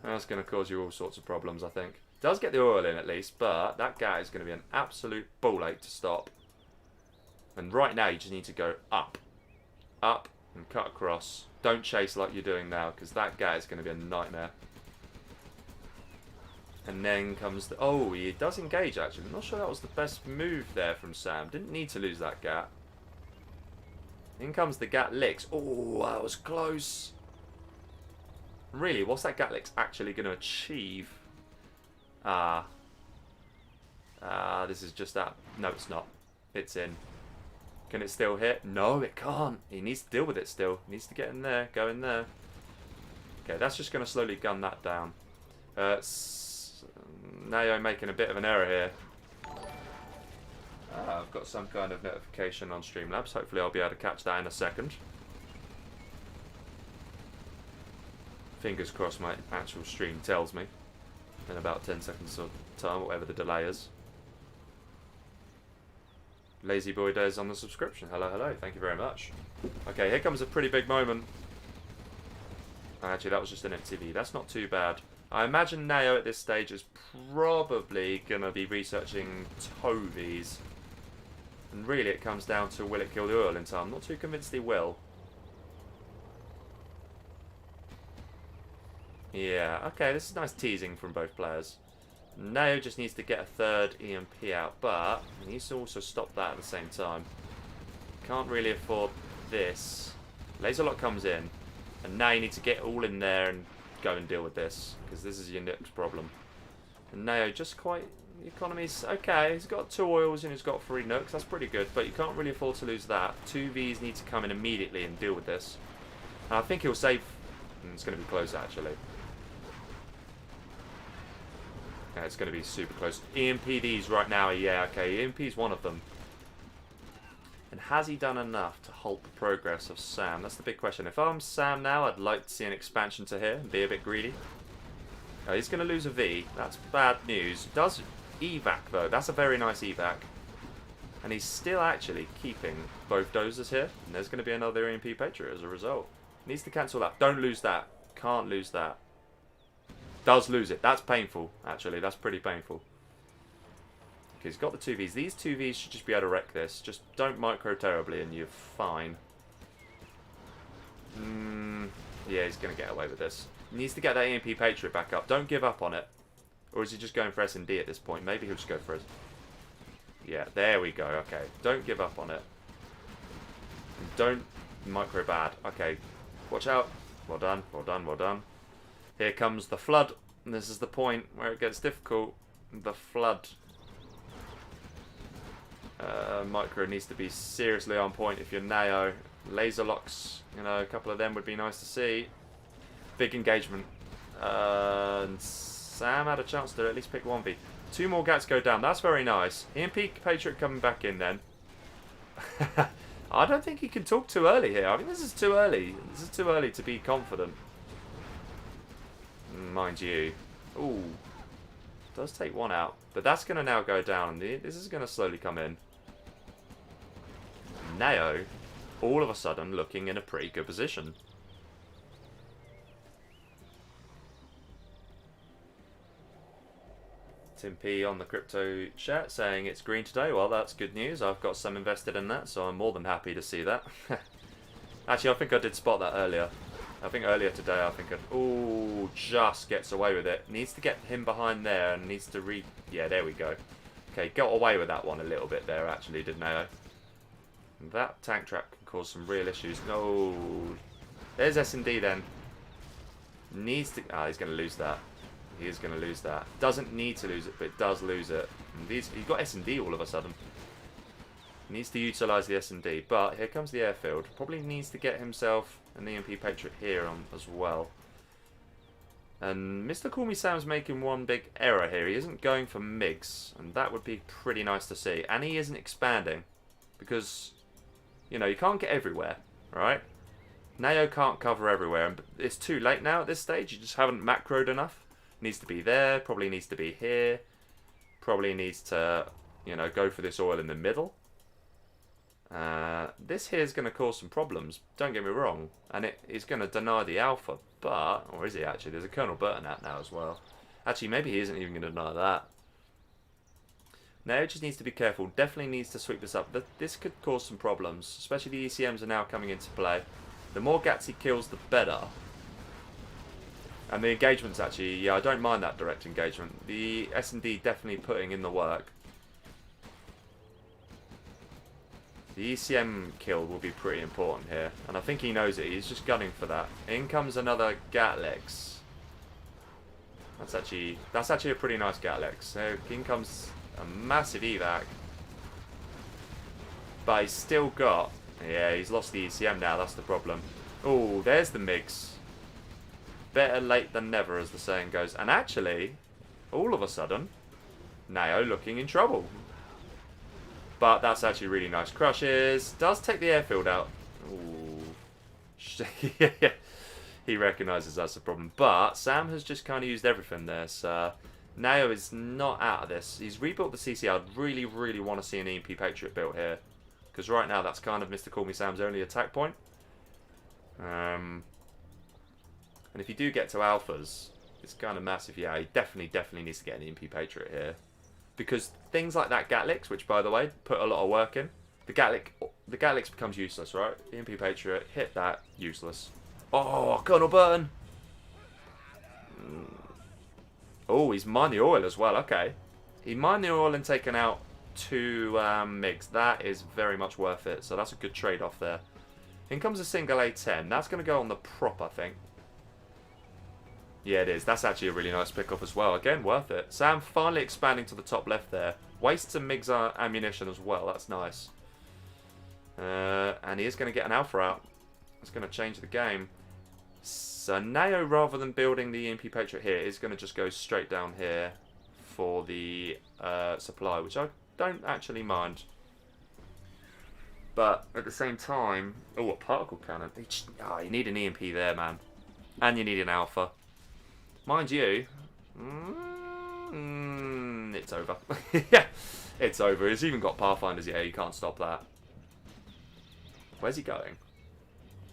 That's going to cause you all sorts of problems, I think. Does get the oil in at least, but that gap is going to be an absolute ball ache to stop. And right now, you just need to go up. Up and cut across. Don't chase like you're doing now, because that gap is going to be a nightmare. And then comes the... Oh, he does engage, actually. I'm not sure that was the best move there from Sam. Didn't need to lose that gap. In comes the Gat Licks. Oh, that was close. Really, what's that Gat Licks actually going to achieve? This is just that. No, it's not. It's in. Can it still hit? No, it can't. He needs to deal with it still. He needs to get in there. Go in there. Okay, that's just going to slowly gun that down. Na0 making a bit of an error here. I've got some kind of notification on Streamlabs. Hopefully I'll be able to catch that in a second. Fingers crossed my actual stream tells me in about 10 seconds of time, whatever the delay is. Lazy Boy Days on the subscription. Hello, hello. Thank you very much. Okay, here comes a pretty big moment. Actually, that was just an MTV. That's not too bad. I imagine Na0 at this stage is probably going to be researching Tovies. And really it comes down to will it kill the oil in time. I'm not too convinced he will. Yeah, okay, this is nice teasing from both players. Na0 just needs to get a third EMP out, but he needs to also stop that at the same time. Can't really afford this. Laser Lock comes in, and now you need to get all in there and go and deal with this, because this is your next problem. And Na0 just quite... The economy's okay. He's got 2 oils and he's got 3 nukes. That's pretty good, but you can't really afford to lose that. 2 Vs need to come in immediately and deal with this. And I think he'll save... It's going to be close, actually. Yeah, it's going to be super close. EMPDs right now, yeah, okay. EMP's one of them. And has he done enough to halt the progress of Sam? That's the big question. If I'm Sam now, I'd like to see an expansion to here and be a bit greedy. Oh, he's going to lose a V. That's bad news. Does evac, though. That's a very nice evac. And he's still actually keeping both dozers here. And there's going to be another EMP Patriot as a result. Needs to cancel that. Don't lose that. Can't lose that. Does lose it. That's painful, actually. That's pretty painful. Okay, he's got the 2 Vs. These 2 Vs should just be able to wreck this. Just don't micro terribly and you're fine. Yeah, he's going to get away with this. He needs to get that EMP Patriot back up. Don't give up on it. Or is he just going for S&D at this point? Maybe he'll just go for it. Yeah, there we go. Okay, don't give up on it. Don't micro bad. Okay, watch out. Well done, well done, well done. Here comes the flood. And this is the point where it gets difficult. The flood. Micro needs to be seriously on point if you're Na0. Laser locks, you know, a couple of them would be nice to see. Big engagement. And Sam had a chance to at least pick 1V. 2 more gats go down. That's very nice. EMP Patriot coming back in then. I don't think he can talk too early here. I think this is too early. This is too early to be confident. Mind you. Ooh. Does take 1 out. But that's going to now go down. This is going to slowly come in. Na0, all of a sudden, looking in a pretty good position. Tim P on the crypto chat saying it's green today. Well, that's good news. I've got some invested in that, so I'm more than happy to see that. Actually, I think I did spot that earlier. I think earlier today, I think ooh, just gets away with it. Needs to get him behind there and needs to yeah, there we go. Okay, got away with that one a little bit there, actually, did Na0. That tank trap can cause some real issues. No. There's S&D then. Needs to... he's going to lose that. He is going to lose that. Doesn't need to lose it, but does lose it. And he's got S&D all of a sudden. Needs to utilise the S&D. But here comes the airfield. Probably needs to get himself an EMP Patriot here on as well. And MrCallMeSam's making one big error here. He isn't going for MiGs. And that would be pretty nice to see. And he isn't expanding. Because, you know, you can't get everywhere. Right? Na0 can't cover everywhere. And it's too late now at this stage. You just haven't macroed enough. Needs to be there. Probably needs to be here. Probably needs to, you know, go for this oil in the middle. This here is going to cause some problems, don't get me wrong, and it is going to deny the alpha, but, or is he actually? There's a Colonel Burton out now as well. Actually, maybe he isn't even going to deny that. Na0 just needs to be careful, definitely needs to sweep this up. This could cause some problems, especially the ECMs are now coming into play. The more gats he kills, the better. And the engagements actually, yeah, I don't mind that direct engagement. The S&D definitely putting in the work. The ECM kill will be pretty important here. And I think he knows it. He's just gunning for that. In comes another Gatlex. That's actually a pretty nice Gatlex. So in comes a massive evac. But he's still got... Yeah, he's lost the ECM now, that's the problem. Oh, there's the MiGs. Better late than never, as the saying goes. And actually, all of a sudden, Na0 looking in trouble. But that's actually really nice. Crushes. Does take the airfield out. Ooh. He recognises that's a problem. But Sam has just kind of used everything there. So Na0 is not out of this. He's rebuilt the CC. I'd really, really want to see an EMP Patriot built here. Because right now, that's kind of MrCallMeSam's only attack point. And if you do get to alphas, it's kind of massive. Yeah, he definitely needs to get an EMP Patriot here. Because things like that Gatlex, which, by the way, put a lot of work in, the Gatlex becomes useless, right? EMP Patriot, hit that, useless. Oh, Colonel Burton! Oh, he's mined the oil as well, okay. He mined the oil and taken out 2 MiGs. That is very much worth it, so that's a good trade-off there. In comes a single A10. That's going to go on the prop, I think. Yeah, it is. That's actually a really nice pickup as well. Again, worth it. Sam finally expanding to the top left there. Wastes some MiGs ammunition as well. That's nice. And he is going to get an alpha out. It's going to change the game. So Na0, rather than building the EMP Patriot here, is going to just go straight down here for the supply, which I don't actually mind. But at the same time... Oh, a particle cannon. You need an EMP there, man. And you need an alpha. Mind you... it's over. Yeah, it's over. It's even got Pathfinders. Yeah, you can't stop that. Where's he going?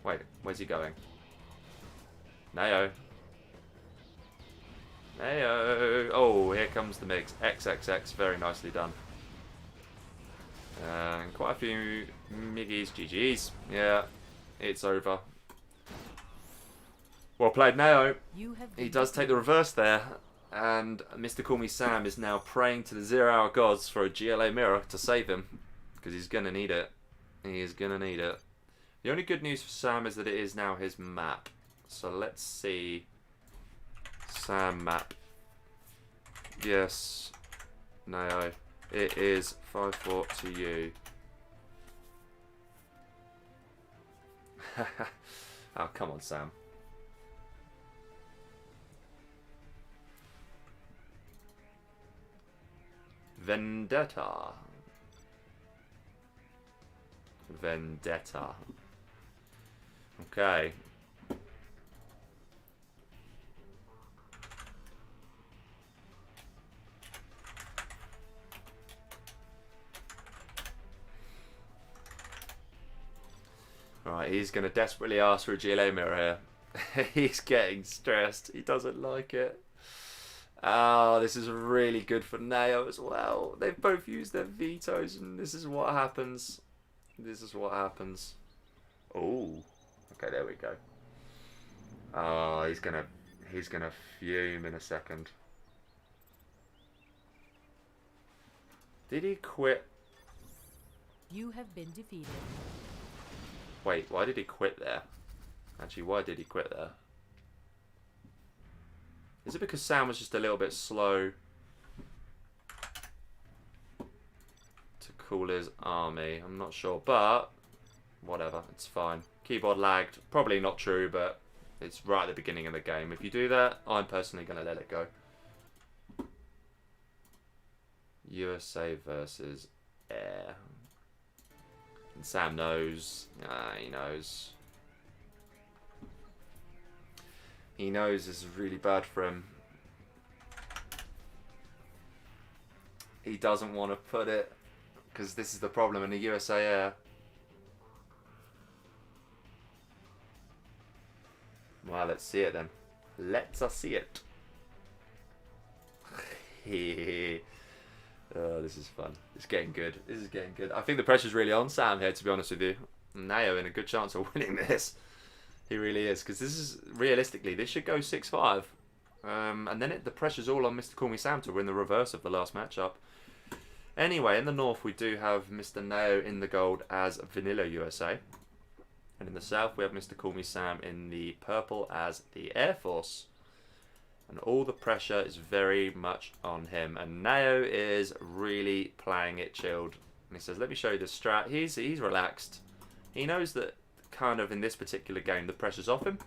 Wait, where's he going? Na0. Na0. Oh, here comes the MiGs. XXX. Very nicely done. Quite a few Miggies, GG's. Yeah, it's over. Well played, Na0. He does take the reverse there, and MrCallMeSam is now praying to the 0-hour gods for a GLA mirror to save him, because he's going to need it. He is going to need it. The only good news for Sam is that it is now his map. So let's see. Sam map. Yes. Na0. It is 5-4 to you. Oh, come on, Sam. Vendetta. Vendetta. Okay. Right, he's going to desperately ask for a GLA mirror here. He's getting stressed. He doesn't like it. Oh, this is really good for Na0 as well. They've both used their vetoes, and this is what happens. This is what happens. Oh, okay, there we go. Oh, he's gonna fume in a second. Did he quit? You have been defeated. Wait, why did he quit there? Actually, why did he quit there? Is it because Sam was just a little bit slow to cool his army? I'm not sure, but whatever, it's fine. Keyboard lagged, probably not true, but it's right at the beginning of the game. If you do that, I'm personally going to let it go. USA versus Air. And Sam knows. He knows. He knows this is really bad for him. He doesn't want to put it, because this is the problem in the USA Air. Well, let's see it then. Let's see it. Oh, this is fun. It's getting good. This is getting good. I think the pressure's really on Sam here, to be honest with you. Na0 in a good chance of winning this. He really is, because this is, realistically, this should go 6-5. And then the pressure's all on MrCallMeSam to win the reverse of the last matchup. Anyway, in the north, we do have Mr. Na0 in the gold as Vanilla USA. And in the south, we have MrCallMeSam in the purple as the Air Force. And all the pressure is very much on him. And Na0 is really playing it chilled. And he says, let me show you this strat. He's relaxed. He knows that kind of in this particular game the pressure's off him.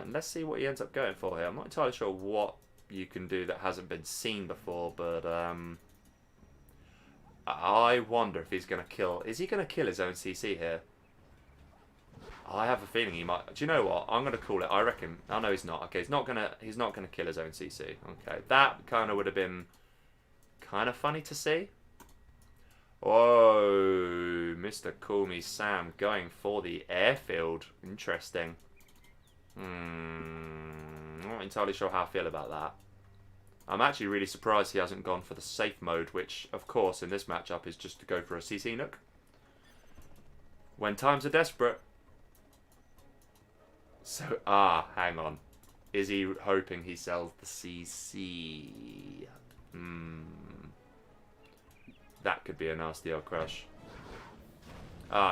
Let's see what he ends up going for here. I'm not entirely sure what you can do that hasn't been seen before, but I wonder if he's going to kill... Is he going to kill his own CC here? I have a feeling he might... Do you know what? I'm going to call it. I reckon... Oh, no, he's not. Okay, he's not going to kill his own CC. Okay, that kind of would have been kind of funny to see. Whoa, MrCallMeSam going for the airfield. Interesting. Not entirely sure how I feel about that. I'm actually really surprised he hasn't gone for the safe mode, which, of course, in this matchup is just to go for a CC nook. When times are desperate. So, hang on. Is he hoping he sells the CC? That could be a nasty old crush.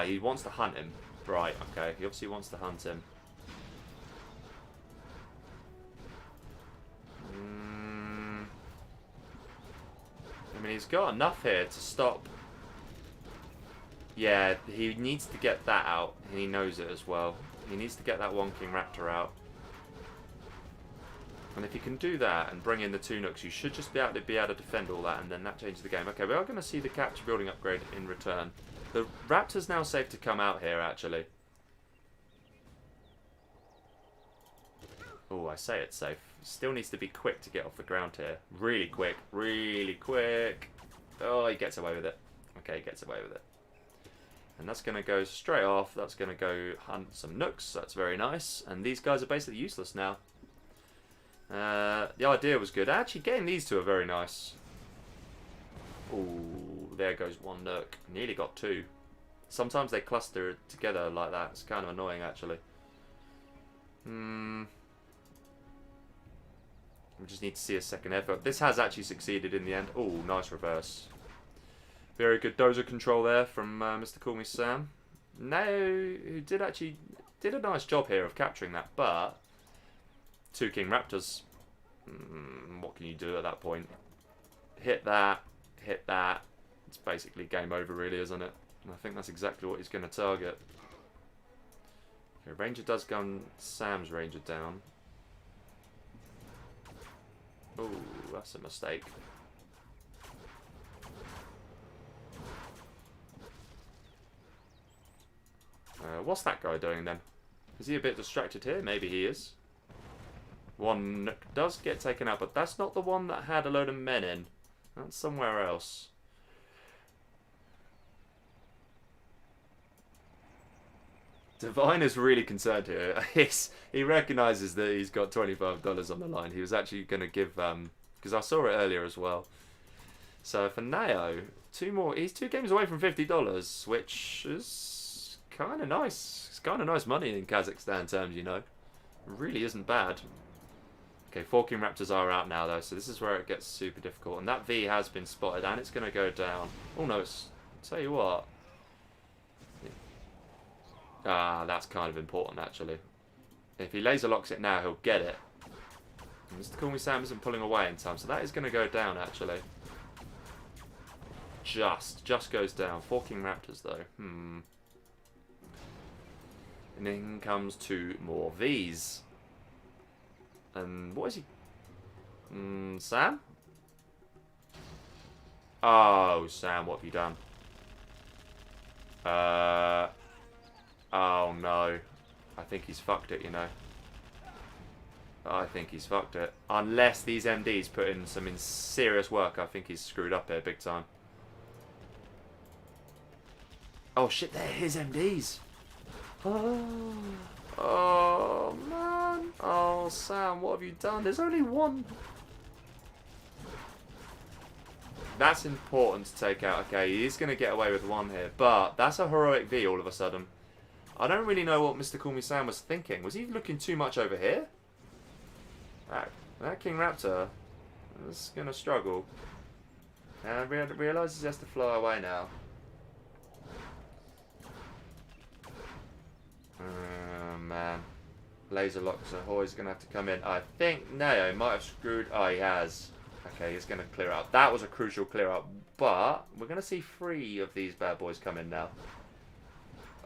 He wants to hunt him. Right, okay. He obviously wants to hunt him. I mean, he's got enough here to stop. Yeah, he needs to get that out. And he knows it as well. He needs to get that one King Raptor out. And if you can do that and bring in the 2 nooks, you should just be able to defend all that, and then that changes the game. Okay, we are going to see the capture building upgrade in return. The Raptor's now safe to come out here, actually. Oh, I say it's safe. Still needs to be quick to get off the ground here. Really quick. Really quick. Oh, he gets away with it. Okay, he gets away with it. And that's going to go straight off. That's going to go hunt some nooks. That's very nice. And these guys are basically useless now. The idea was good. Actually, getting these two are very nice. Ooh, there goes one nook. Nearly got 2. Sometimes they cluster together like that. It's kind of annoying, actually. We just need to see a second effort. This has actually succeeded in the end. Oh, nice reverse. Very good dozer control there from MrCallMeSam. Na0, who did a nice job here of capturing that, but 2 King Raptors. What can you do at that point? Hit that, hit that. It's basically game over, really, isn't it? And I think that's exactly what he's going to target. Okay, Ranger does gun Sam's Ranger down. Oh, that's a mistake. What's that guy doing then? Is he a bit distracted here? Maybe he is. One does get taken out, but that's not the one that had a load of men in. That's somewhere else. Divine is really concerned here. He recognises that he's got $25 on the line. He was actually going to give... because I saw it earlier as well. So for Na0, 2 more... He's 2 games away from $50, which is kind of nice. It's kind of nice money in Kazakhstan terms, you know. It really isn't bad. Okay, 4 King Raptors are out now, though, so this is where it gets super difficult. And that V has been spotted, and it's going to go down. Oh, no, it's... I'll tell you what... that's kind of important, actually. If he laser locks it now, he'll get it. MrCallMeSam isn't pulling away in time, so that is going to go down, actually. Just goes down. 4 King Raptors, though. And in comes 2 more Vs. And what is he? Sam? Oh, Sam, what have you done? Oh no. I think he's fucked it, you know. I think he's fucked it. Unless these MDs put in some serious work, I think he's screwed up here big time. Oh shit, they're his MDs. Oh man. Oh Sam, what have you done? There's only one. That's important to take out. Okay, he's going to get away with 1 here. But that's a heroic V all of a sudden. I don't really know what MrCallMeSam was thinking. Was he looking too much over here? That King Raptor is going to struggle. And realises he has to fly away now. Oh, man. Laser locks are always going to have to come in. I think Na0 might have screwed... Oh, he has. Okay, he's going to clear out. That was a crucial clear out. But we're going to see 3 of these bad boys come in now.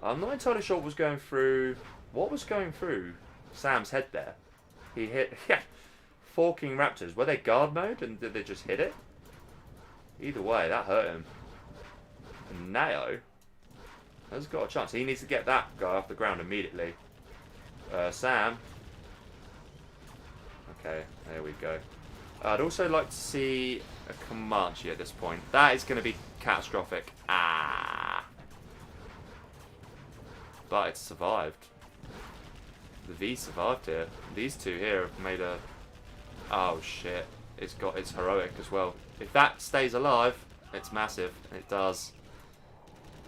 I'm not entirely sure what was going through... What was going through Sam's head there? He hit... Yeah. 4 King Raptors. Were they guard mode and did they just hit it? Either way, that hurt him. And Na0 has got a chance. He needs to get that guy off the ground immediately. Sam. Okay, there we go. I'd also like to see a Comanche at this point. That is going to be catastrophic. Ah. But it's survived. The V survived here. These 2 here have made a... Oh shit. It's heroic as well. If that stays alive, it's massive. It does.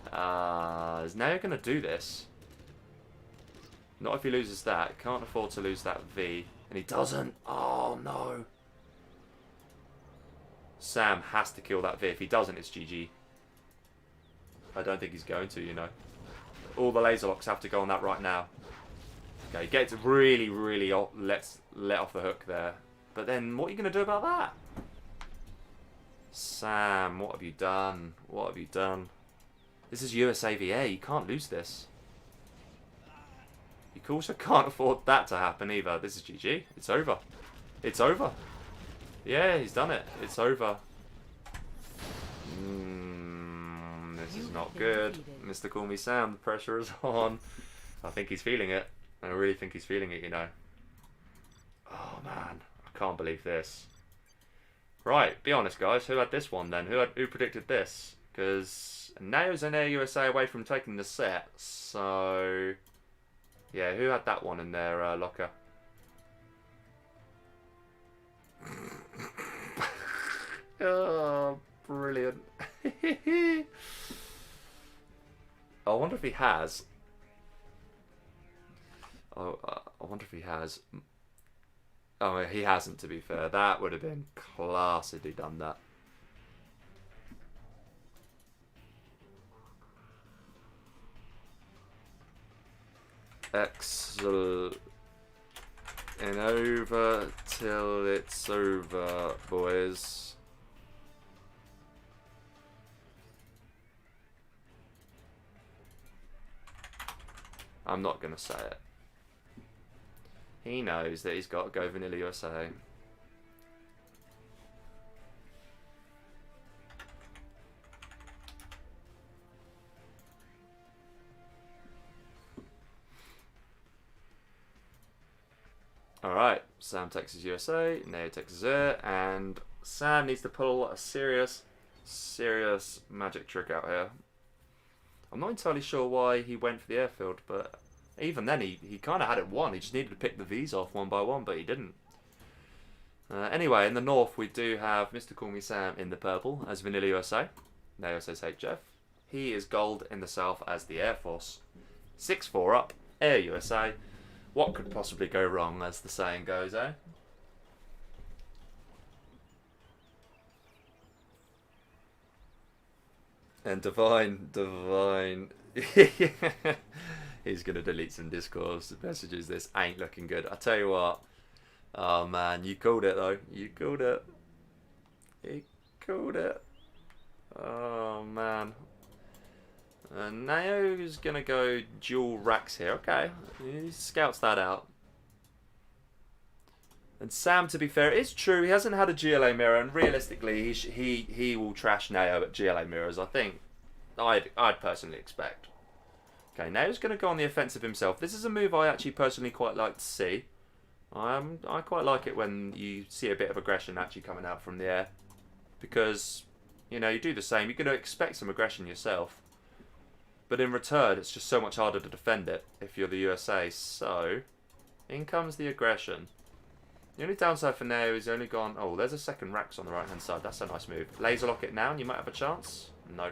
Is Na0 going to do this? Not if he loses that. Can't afford to lose that V. And he doesn't. Oh, no. Sam has to kill that V. If he doesn't, it's GG. I don't think he's going to, you know. All the laser locks have to go on that right now. Okay, gets really, really let off the hook there. But then, what are you going to do about that? Sam, what have you done? What have you done? This is USAVA. You can't lose this. You also can't afford that to happen either. This is GG. It's over. It's over. Yeah, he's done it. It's over. This is not good. MrCallMeSam, the pressure is on. I think he's feeling it. I really think he's feeling it, you know. Oh, man. I can't believe this. Right, be honest, guys. Who had this one, then? Who predicted this? Because Na0's and Air USA away from taking the set. So... Yeah, who had that one in their locker? Oh, brilliant. I wonder if he has. Oh, I wonder if he has. Oh, he hasn't, to be fair. That would have been class if he'd done that. Excellent. And over till it's over, boys. I'm not going to say it. He knows that he's got to go Vanilla USA. Alright, Sam takes his USA, Na0 takes his Air, and Sam needs to pull a serious magic trick out here. I'm not entirely sure why he went for the airfield, but even then he kind of had it won. He just needed to pick the V's off one by one, but he didn't. Anyway, in the north we do have MrCallMeSam in the purple as Vanilla USA. Na0 says HF. He is gold in the south as the Air Force. 6-4 up, Air USA. What could possibly go wrong, as the saying goes, eh? And Divine. He's going to delete some Discord messages. This ain't looking good. I tell you what. Oh, man. You called it, though. You called it. You called it. Oh, man. Na0 is going to go dual racks here. Okay. He scouts that out. And Sam, to be fair, it's true. He hasn't had a GLA mirror. And realistically, he will trash Na0 at GLA mirrors, I think. I'd personally expect. Okay, Na0's going to go on the offensive himself. This is a move I actually personally quite like to see. I quite like it when you see a bit of aggression actually coming out from the air. Because, you know, you do the same. You're going to expect some aggression yourself. But in return, it's just so much harder to defend it if you're the USA. So, in comes the aggression. The only downside for Na0 is only gone... Oh, there's a second Rax on the right-hand side. That's a nice move. Laser lock it now and you might have a chance. No.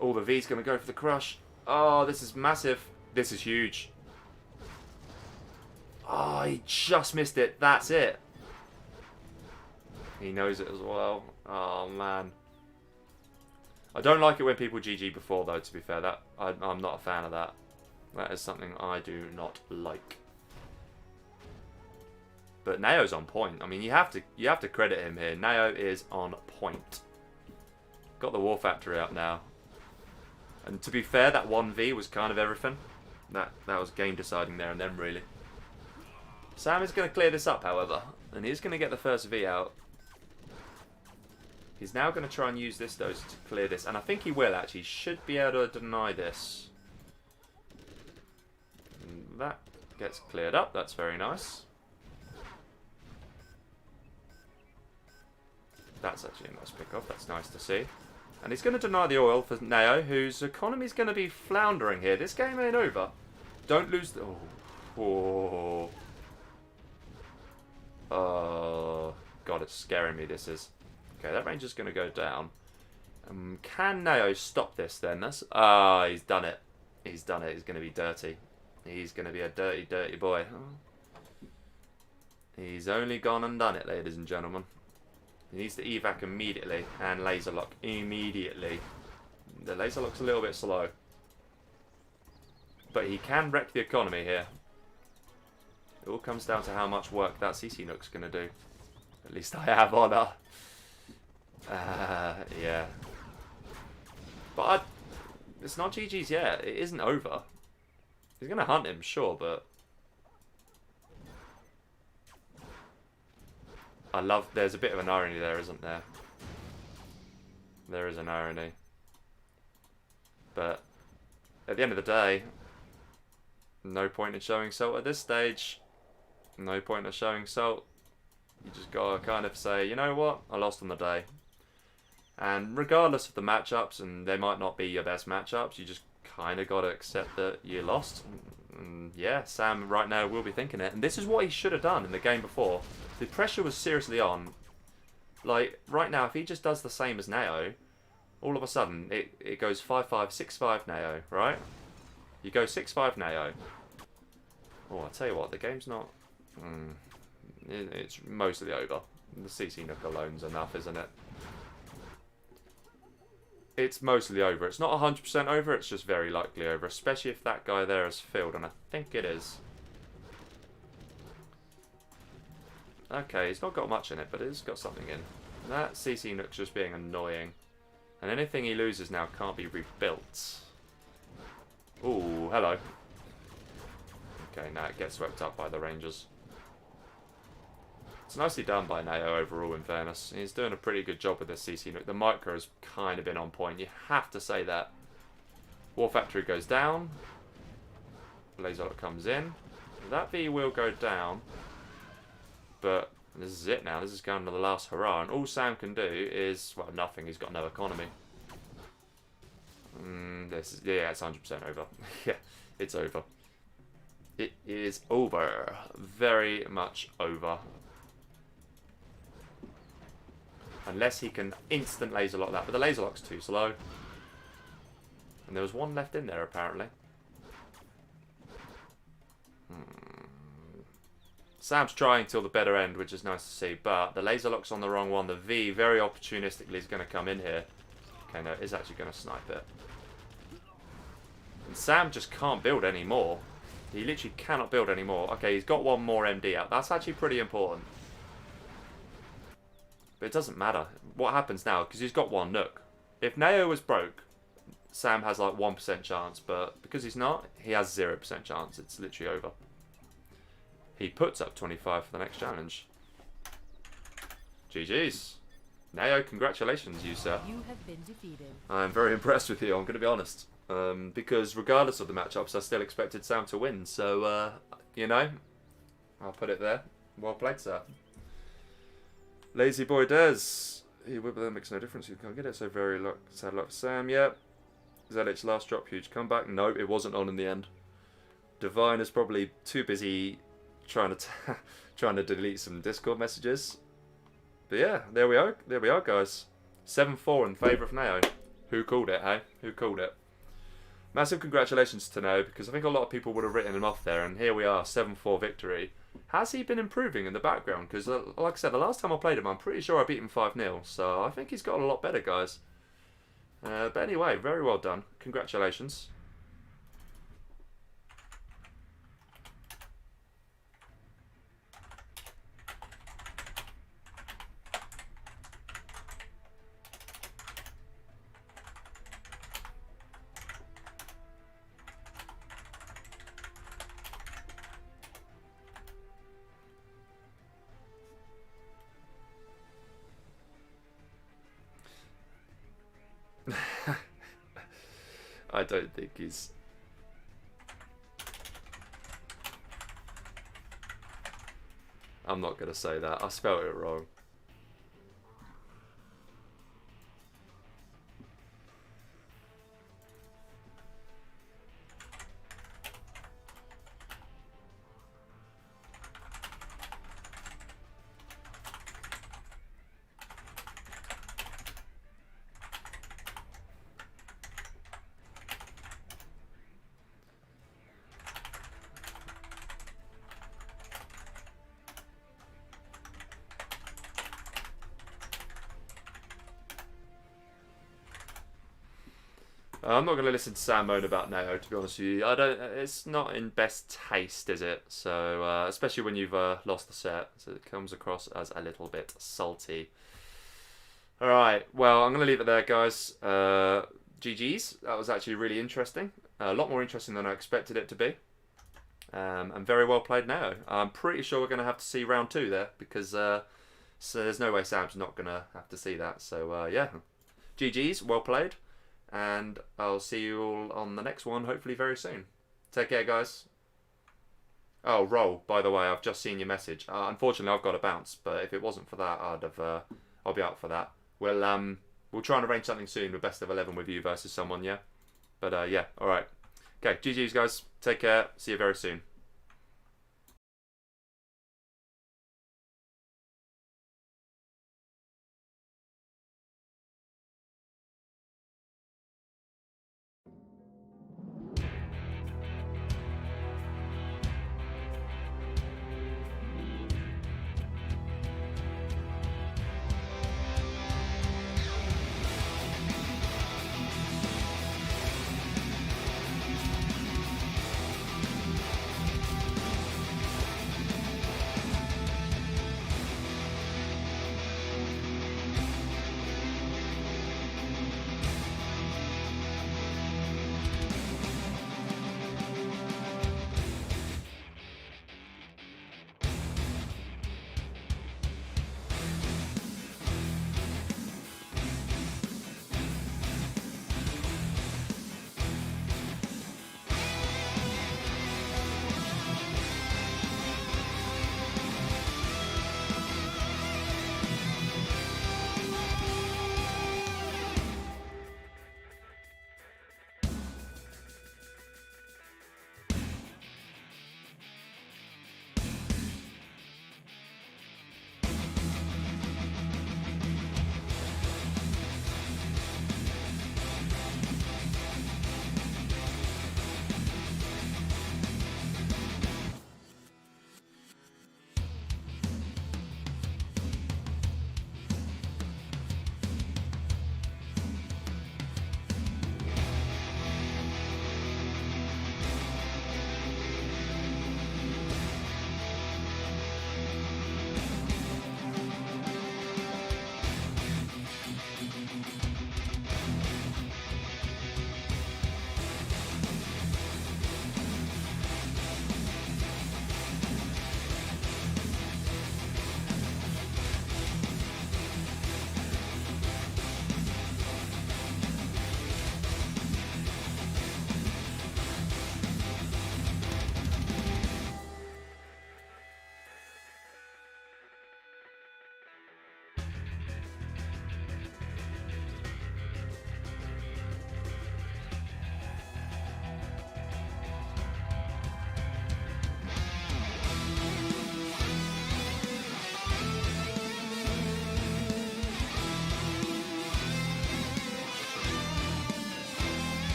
Oh, the V's going to go for the crush. Oh, this is massive. This is huge. Oh, he just missed it. That's it. He knows it as well. Oh, man. I don't like it when people GG before, though, to be fair. I'm not a fan of that. That is something I do not like. But Na0's on point. I mean, you have to credit him here. Na0 is on point. Got the War Factory up now. And to be fair, that 1v was kind of everything. That was game deciding there and then, really. Sam is going to clear this up, however. And he's going to get the first V out. He's now going to try and use this, though, to clear this. And I think he will, actually. He should be able to deny this. And that gets cleared up. That's very nice. That's actually a nice pick-off. That's nice to see. And he's going to deny the oil for Na0, whose economy's going to be floundering here. This game ain't over. Don't lose the... Oh. Oh. God, it's scaring me, this is. Okay, that ranger's going to go down. Can Na0 stop this, then? That's... Ah, he's done it. He's done it. He's going to be dirty. He's going to be a dirty, dirty boy. He's only gone and done it, ladies and gentlemen. He needs to evac immediately and laser lock immediately. The laser lock's a little bit slow. But he can wreck the economy here. It all comes down to how much work that CC Nook's going to do. At least I have honor. Yeah. But it's not GG's yet. It isn't over. He's going to hunt him, sure, but... I love... There's a bit of an irony there, isn't there? There is an irony. But at the end of the day, no point in showing salt at this stage. No point in showing salt. You just gotta kind of say, you know what? I lost on the day. And regardless of the matchups, and they might not be your best matchups, you just kind of got to accept that you lost. And yeah, Sam right now will be thinking it. And this is what he should have done in the game before. The pressure was seriously on. Like, right now, if he just does the same as Na0, all of a sudden, it goes 5-5, 6-5 Na0, right? You go 6-5 Na0. Oh, I'll tell you what, the game's not... it's mostly over. The CC Nook alone's enough, isn't it? It's mostly over. It's not 100% over, it's just very likely over. Especially if that guy there is filled, and I think it is. Okay, he's not got much in it, but it's got something in. That CC Nook's just being annoying. And anything he loses now can't be rebuilt. Ooh, hello. Okay, now it gets swept up by the Rangers. It's nicely done by Na0 overall, in fairness. He's doing a pretty good job with this CC Nook. The micro has kind of been on point. You have to say that. War Factory goes down. Laser Lock comes in. That V will go down. But this is it now. This is going to the last hurrah. And all Sam can do is... Well, nothing. He's got no economy. Yeah, it's 100% over. Yeah, it's over. It is over. Very much over. Unless he can instant laser lock that. But the laser lock's too slow. And there was one left in there, apparently. Sam's trying till the better end, which is nice to see. But the laser lock's on the wrong one. The V, very opportunistically, is going to come in here. Okay, no, it is actually going to snipe it. And Sam just can't build anymore. He literally cannot build anymore. Okay, he's got one more MD out. That's actually pretty important. But it doesn't matter. What happens now? Because he's got one Nook. If Na0 was broke, Sam has like 1% chance. But because he's not, he has 0% chance. It's literally over. He puts up 25 for the next challenge. GG's. Na0, congratulations, you sir. You have been defeated. I'm very impressed with you, I'm going to be honest. Because regardless of the matchups, I still expected Sam to win. So, you know, I'll put it there. Well played, sir. Lazy boy Des. He whip that makes no difference. You can't get it. So very sad luck for Sam. Yep. Zelic's last drop, huge comeback. No, it wasn't on in the end. Divine is probably too busy trying to delete some Discord messages. But yeah, there we are. There we are, guys. 7-4 in favour of Na0. Who called it, hey? Who called it? Massive congratulations to Na0, because I think a lot of people would have written him off there, and here we are, 7-4 victory. Has he been improving in the background? Because, like I said, the last time I played him, I'm pretty sure I beat him 5-0, so I think he's got a lot better, guys. But anyway, very well done. Congratulations. I don't think he's... I'm not going to say that. I spelled it wrong. I'm not going to listen to Sam moan about Na0, to be honest with you. I don't. It's not in best taste, is it? So, especially when you've lost the set, so it comes across as a little bit salty. All right. Well, I'm going to leave it there, guys. GG's. That was actually really interesting. A lot more interesting than I expected it to be. And very well played Na0. I'm pretty sure we're going to have to see round 2 there because so there's no way Sam's not going to have to see that. So yeah, GG's. Well played. And I'll see you all on the next one, hopefully very soon. Take care, guys. Oh, roll, by the way, I've just seen your message. Unfortunately, I've got to bounce, but if it wasn't for that, I'll be out for that. We'll try and arrange something soon with best of 11 with you versus someone, yeah? But yeah, alright. Okay, GG's, guys. Take care. See you very soon.